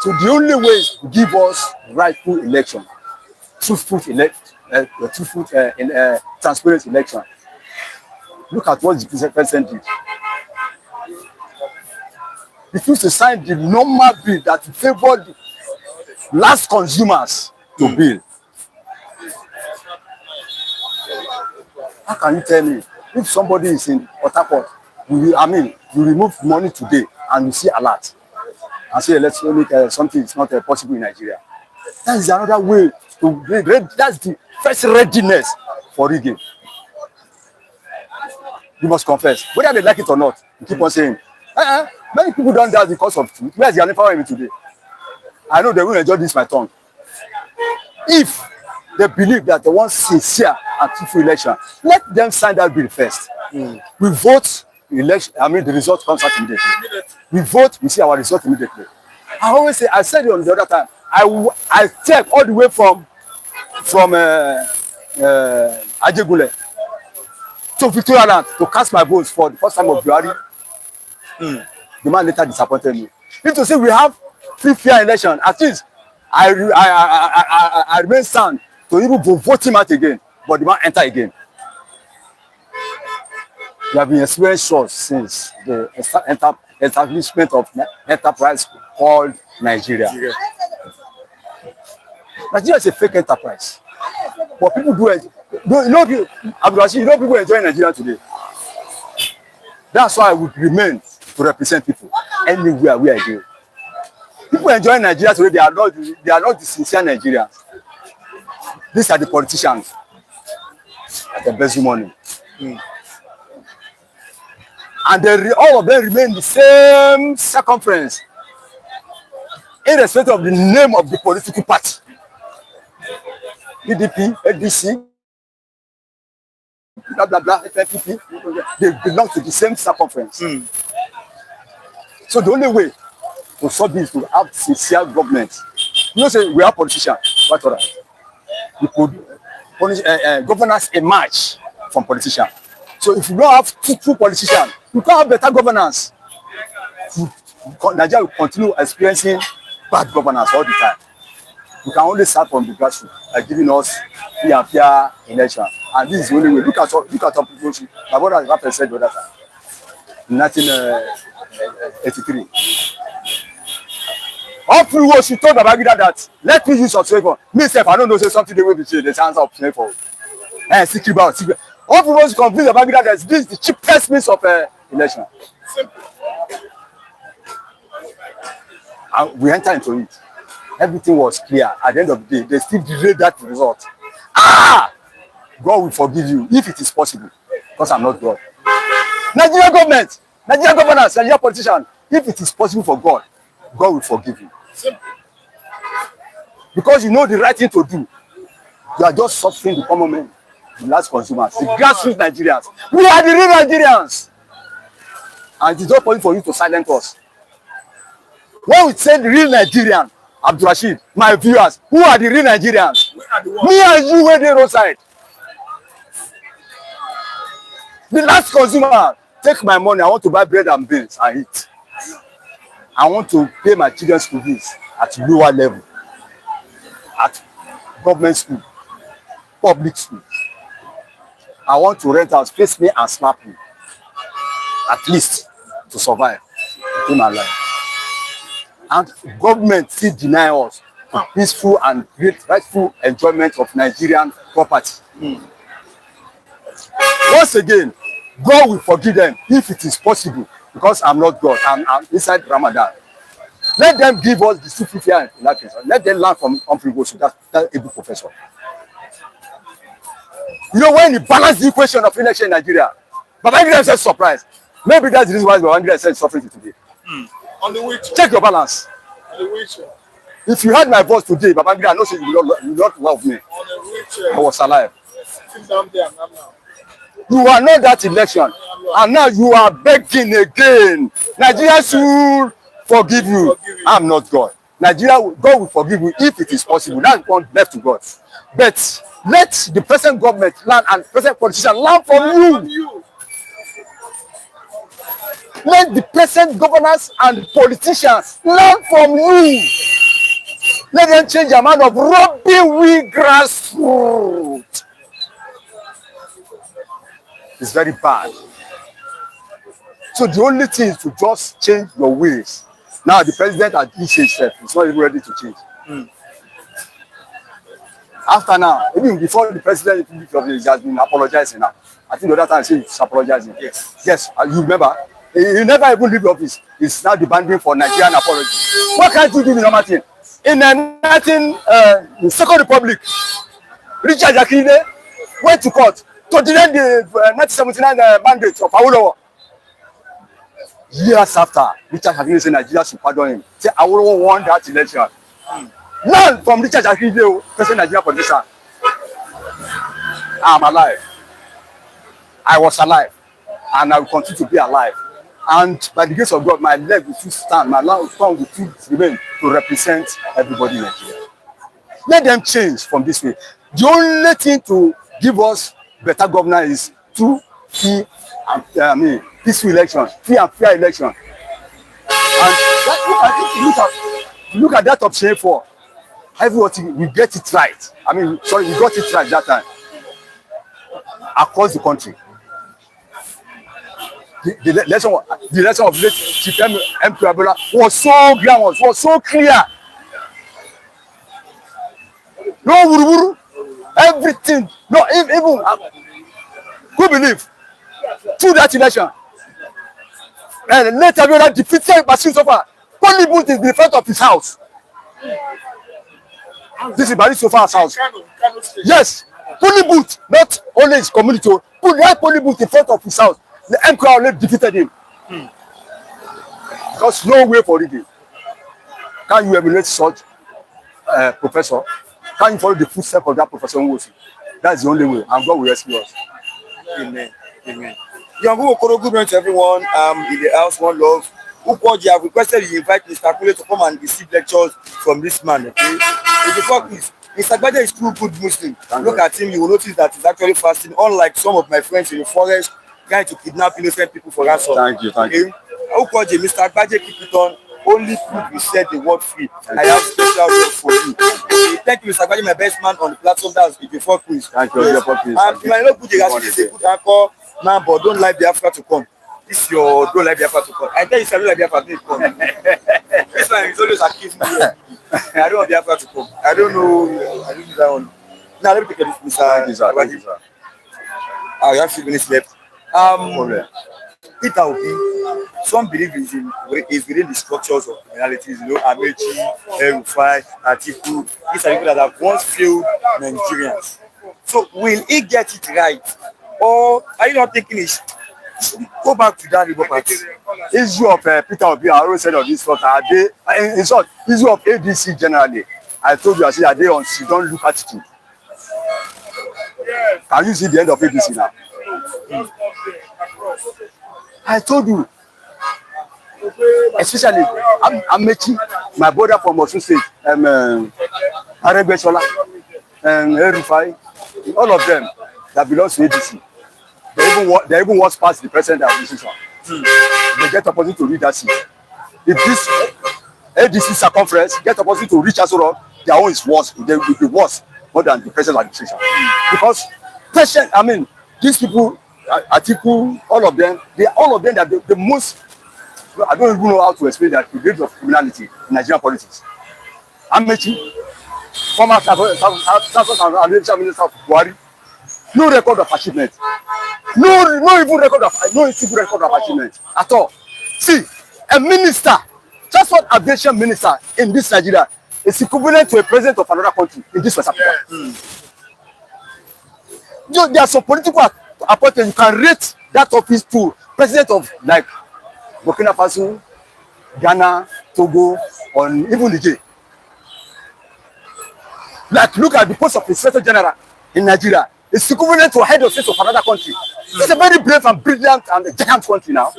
So the only way is to give us rightful election, truthful transparent election. Look at what the president did. He refused to sign the normal bill that favored the last consumers to bill. How can you tell me if somebody is in Attåcked, you remove money today and you see alert and say let's make something is not possible in Nigeria? That is another way to that's the first readiness for rigging. You must confess, whether they like it or not. You keep on saying, many people don't die because of truth. Where's the Hanifa today? I know they will enjoy this my tongue. If they believe that they want sincere and truthful election, let them sign that bill first. We vote, election. The result comes out immediately. We vote, we see our result immediately. I always say, I said it on the other time. I check all the way from Ajegule to Victoria Land to cast my votes for the first time of Buhari. The man later disappointed me. If to say we have free fair election, at least I remain sound to even vote him out again, but the man enter again. We have been experienced since the establishment of enterprise called Nigeria. Nigeria is a fake enterprise, but people do it. You know people enjoy Nigeria today. That's why I would remain to represent people anywhere where I go. People enjoying Nigeria today, they are not the sincere Nigerians. These are the politicians that embezzle money. And all of them remain the same circumference, irrespective of the name of the political party. PDP, ADC, blah, blah, blah, FNPP, they belong to the same circumference. So the only way to solve this is to have sincere government. You know, say we are politicians, what other? We could governance emerge from politicians. So if you don't have true politicians, you can't have better governance. Nigeria will continue experiencing bad governance all the time. We can only start from the grassroots by giving us free and fair election. And this is the only way. Look at some people. My brother has said the other time. In 1983. All through what she told Babangida that let me use observer. Me self, I don't know say something they will be saying. The chance of playing for. Secret. All through what she convinced Babangida that this is the cheapest means of election. And we enter into it. Everything was clear. At the end of the day, they still delayed that result. God will forgive you if it is possible, because I'm not God. Nigerian government, Nigerian governors, Nigerian politicians, if it is possible for God, God will forgive you. Because you know the right thing to do. You are just suffering the common man, the last consumers, the grassroots Nigerians. We are the real Nigerians. And it is not possible for you to silence us. When we say the real Nigerian, Abdul Rashid, my viewers, who are the real Nigerians? Me and you were the roadside. The last consumer, take my money, I want to buy bread and beans and eat. I want to pay my children's school fees at lower level, at government school, public school. I want to rent house, face me and slap me, at least to survive in my life. And government still deny us the peaceful and great rightful enjoyment of Nigerian property. Once again, God will forgive them if it is possible, because I'm not God. I'm inside Ramadan. Let them give us the superficial elections. Let them learn from Humphrey Gosu, that a good professor. You know, when he balanced the equation of election in Nigeria, Babangida said surprise. Maybe that's the reason why Babangida said suffering today. On the wheelchair. Check your balance. On the wheelchair. If you heard my voice today, Babangida, I know say you will not love me. On the wheelchair. I was alive. Sitting down there and now. You are not that election, and now you are begging again. Nigeria should forgive you. I'm not God. God will forgive you if it is possible. That's one left to God. But let the present government learn and present politicians learn from you. Let the present governors and politicians learn from you. Let them change the amount of robbing we grassroots. It's very bad. So the only thing is to just change your ways. Now the president has changed himself. He's not even ready to change. After now, even before the president has been apologizing now. I think the other time he's apologizing. Yes, you remember? He never even leave the office. He's now demanding for Nigerian apology. What can't you do in normal thing? In the Second Republic, Richard Akinde went to court to deny the 1979 mandate of Awolowo. Years after, Richard Akinde said Nigeria should pardon him. Say Awolowo won that election. Learn from Richard Akinde, president Nigeria politician. I'm alive. I was alive, and I will continue to be alive. And by the grace of God, my leg will still stand, my tongue will still remain to represent everybody in Nigeria. Let them change from this way. The only thing to give us better governance is through peaceful election, free and fair election. And look at that option 4. Everybody, we get it right. We got it right that time. Across the country. The lesson of late Chief Okpebholo was so glamorous, was so clear. No wuru, everything. No, even who believe through that election. And later we defeated Bashir so far. Polling booth is in front of his house. This is Bari Sofa's house. Yes, polling booth, not only his community, put that polling booth in front of his house. The MKR only defeated him. Because no way for it. Can you emulate such professor? Can you follow the footsteps of that Professor Nwosu? That's the only way, and God will rescue us. Amen. Amen. Young Okoro, good morning to everyone. In the house, one love. Ukwoji have requested you invite Mr. Kule to come and receive lectures from this man. Okay. Before this, Mr. Agbaje is too good Muslim. Look at him, you will notice that he's actually fasting, unlike some of my friends in the forest trying to kidnap innocent people for ransom. Thank you. Ukwoji, Mr. Agbaje, keep it on. Only food you said the word free. I have special love for you. Okay. Thank you, Mr. Agbaje, my best man on the platform. That's before quiz. Thank you. My love, Rashid is a good anchor man, but don't like the Africa to come. This your don't like Biafra to come. I tell you, I don't like Biafra to come. This one is always accusing me. I don't want Biafra to come. I don't know. I don't know that one. Now let me take a look, Mr. I have few minutes left. Peter Obi, some believe is within the structures of criminalities. You know, Amechi, Rufai, Attåcked. These are people that have once failed Nigerians. So will he get it right, or are you not thinking it? Go back to that Labour Party. Issue of Peter Obi, I always said of this spot, are they, in short, issue of ADC generally. I told you, I said, are they on don't look attitude? Can you see the end of ADC now? I told you, especially, I'm making my brother from Osun State, Aregbesola, Rufai, all of them that belongs to ADC. They even watch past the president administration. They get opportunity to read that seat. If this ADC circumference get opportunity to reach Aso Rock, their own is worse. They will be worse more than the president administration. Because patient, I mean, these people, Attåcked, all of them are the most. I don't even know how to explain that the rate of criminality in Nigerian politics. Amechi, former Minister of Buhari, no record of achievement. No even record of achievement at all. See, a minister, just one aviation minister in this Nigeria is equivalent to a president of another country in this West Africa. There are some political appointments you can rate that office to president of like Burkina Faso, Ghana, Togo, or even Niger. Like look at the post of Inspector General in Nigeria. It's equivalent to a head of state of another country. It's a very brave and brilliant and a giant country now.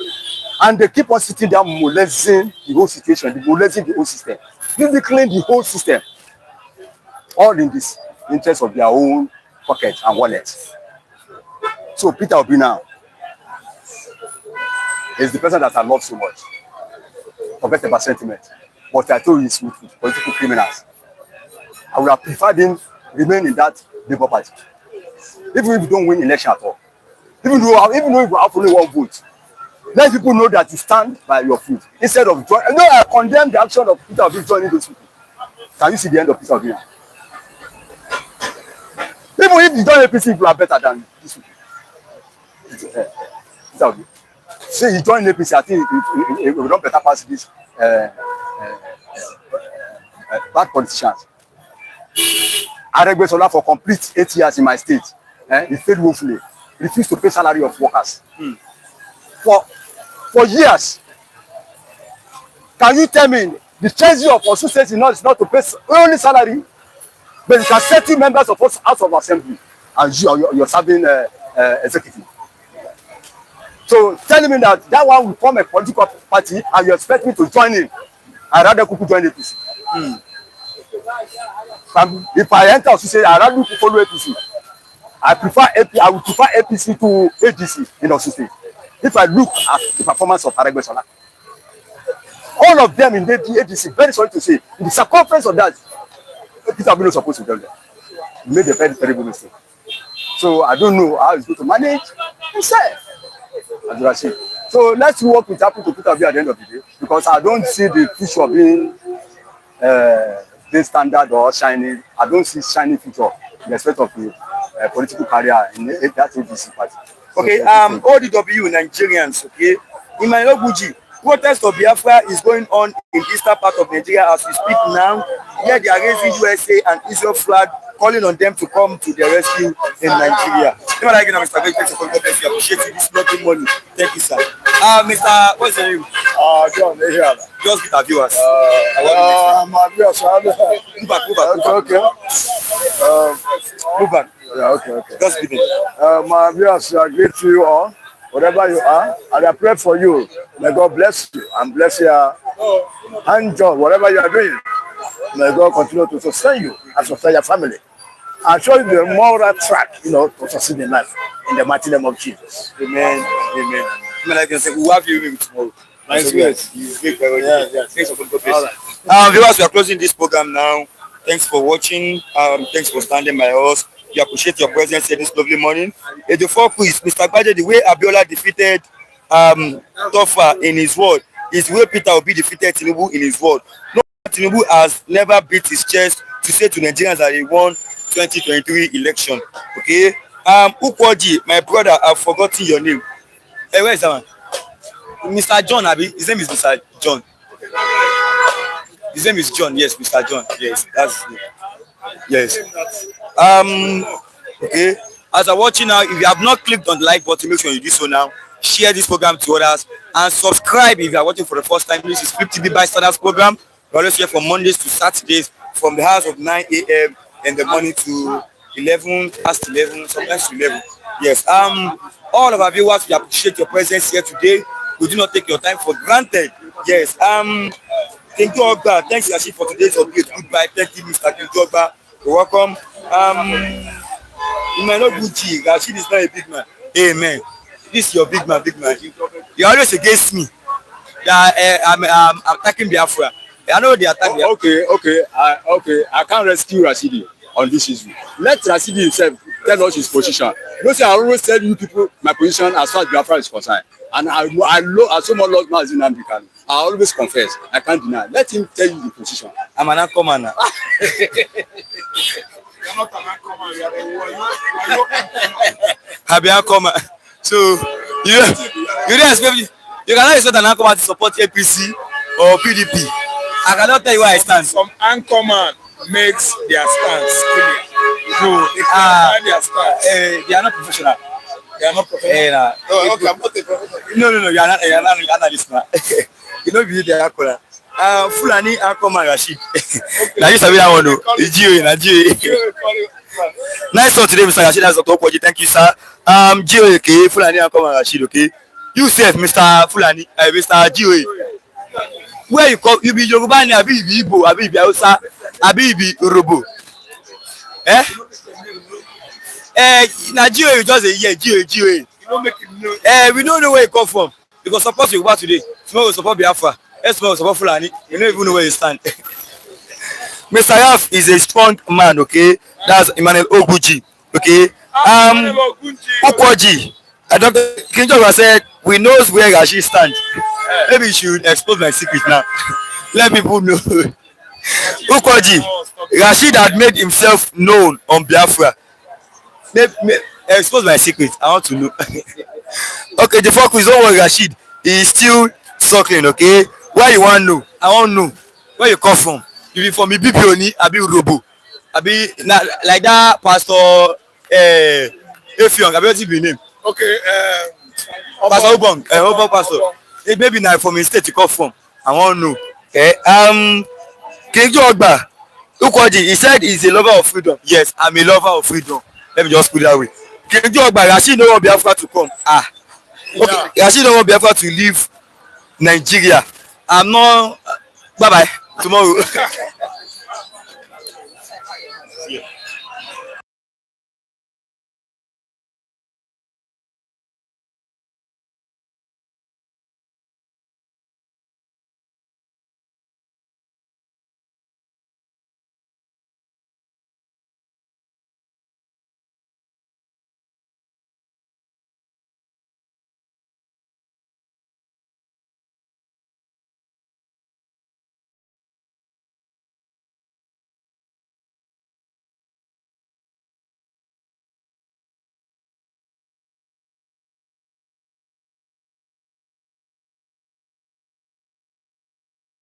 And they keep on sitting there molesting the whole situation, molesting the whole system, ridiculing the whole system. All in this interest of their own pockets and wallets. So Peter Obi now is the person that I love so much. Forget about sentiment. But I told you it's with political criminals. I would have preferred him remain in that Labour Party. Even if you don't win election at all, even though you have only one vote, let people know that you stand by your feet instead of joining. No, I condemn the action of Peter Obi joining those people. Can you see the end of Peter Obi? Even if you join APC, people are better than these people. Peter Obi. Say he joined APC, I think he will not better pass these bad politicians. Aregbesola for complete 8 years in my state. He failed woefully. Refused to pay salary of workers. For years. Can you tell me the treasury of Osun State is not to pay only salary, but you can settle members of House of Assembly and you're serving executive. So telling me that one will form a political party and you expect me to join in, I'd rather join APC. If I enter Osun State, I'd rather follow APC. I would prefer APC to ADC in Osun State. If I look at the performance of Aregbesola, all of them in the ADC, very sorry to say, in the circumference of that, Peter Obi is supposed to tell them. He made a very terrible mistake. So I don't know how he's going to manage himself. So let's see what will happen to Peter Obi at the end of the day, because I don't see the future of being standard or shining. I don't see shining future in respect of the political career in that ADC party. Okay, ODW Nigerians, okay. In my Obuji, Protest of Biafra is going on in eastern part of Nigeria as we speak now, where they are raising USA and Israel flag, calling on them to come to their rescue in Nigeria. Mr. Great, thanks for coming. I appreciate this lovely money. Thank you, sir. Mr. What's your name? John, here. Just with our viewers. My viewers, Move back. okay. Move back. Yeah, okay. Just give me. My viewers, I greet you all, wherever you are, and I pray for you. May God bless you and bless your hand job, whatever you are doing. May God continue to sustain you and sustain your family. And show you the moral track, to succeed in life. In the mighty name of Jesus. Amen. Like I said, we'll have you tomorrow. Nice words. Yeah. Thanks for coming. Viewers, we are closing this program now. Thanks for watching. Thanks for standing by us. We appreciate your presence here this lovely morning. The four quiz, Mr. Gbade, the way Abiola defeated Tofa in his word is the way Peter Obi defeated Tinubu in his word. No, Tinubu has never beat his chest to say to Nigerians that he won 2023 election. Okay. Ukwoji, my brother, I've forgotten your name. Hey, where is that one? Mr. John, Abi. His name is Mr. John. His name is John. Yes, Mr. John. Yes, that's his name. Yes. Okay. As I'm watching now, if you have not clicked on the like button, make sure you do so now. Share this program to others and subscribe if you are watching for the first time. This is Flip TV by Standards program. We're always here from Mondays to Saturdays from the hours of 9 a.m. in the morning to 11, past 11, sometimes to 11. Yes. All of our viewers, we appreciate your presence here today. We do not take your time for granted. Yes. Thank you, Ogba. Thanks, Rashid, for today's update. Goodbye. Thank you, Mr. Ogba. You're welcome. You might not Gucci. Rashid is not a big man. Amen. This is your big man. You're always against me. I'm attacking Biafra. I know they attack Biafra. Okay. I can't rescue Rashidi on this issue. Let Rashidi himself tell us his position. You know, say I always tell you people my position as far as Biafra is concerned. And I so much love Mazin American. I always confess. I can't deny. Let him tell you the position. I'm an anchorman now. You're not an anchorman. I'm an anchorman. So you didn't expect me. You cannot expect an anchorman to support APC or PDP. I cannot tell you where I stand. Some anchorman makes their stance clear. So their stance. They are not professional. They are not professional. Okay, I'm not a professional. No, you are not an analyst. You know, be the anchorman. Fulani anchorman Rashid. Now you sabi that one, no? Gio. Nice one today, Mr. Rashid. That's Attåcked. Thank you, sir. Gio, okay. Fulani anchorman Rashid, okay. You said, Mr. Fulani, Mr. Gio. Where you come? You be Yoruba, Abi you be Igbo, Abi you be Hausa, Abi you be Yoruba. Nigeria you just a year, Gio. You don't make it know. We don't know where you come from. Because support Yoruba today, tomorrow we support Biafra, tomorrow we support Fulani. You don't even know where you stand. Mr. Yaf is a strong man, okay? That's Emmanuel Oguchi, okay? Ukwoji, Dr. Kinjoba said, we know where Rashid stands. Maybe you should expose my secret now. Let people know. Ukwoji, Rashid had made himself known on Biafra. Expose my secret. I want to know. Okay, the fuck is over Rashid. He is still suckling, okay? Where you want to know? I want to know. Where you come from? You be from Ibibioni, Abi Urobo. Abi, like that Pastor Effiong, Abi what's his name? Okay, Pastor Obong, Obong Pastor. Hey, maybe now from his state you come from. I want to know. Okay. King Ogba, Ukwoji, he said he's a lover of freedom. Yes, I'm a lover of freedom. Let me just put it that way. King Ogba, Rashid don't want Biafra to come. Okay. Rashid don't want Biafra to leave Nigeria. I'm not. Bye bye. Tomorrow. Yeah.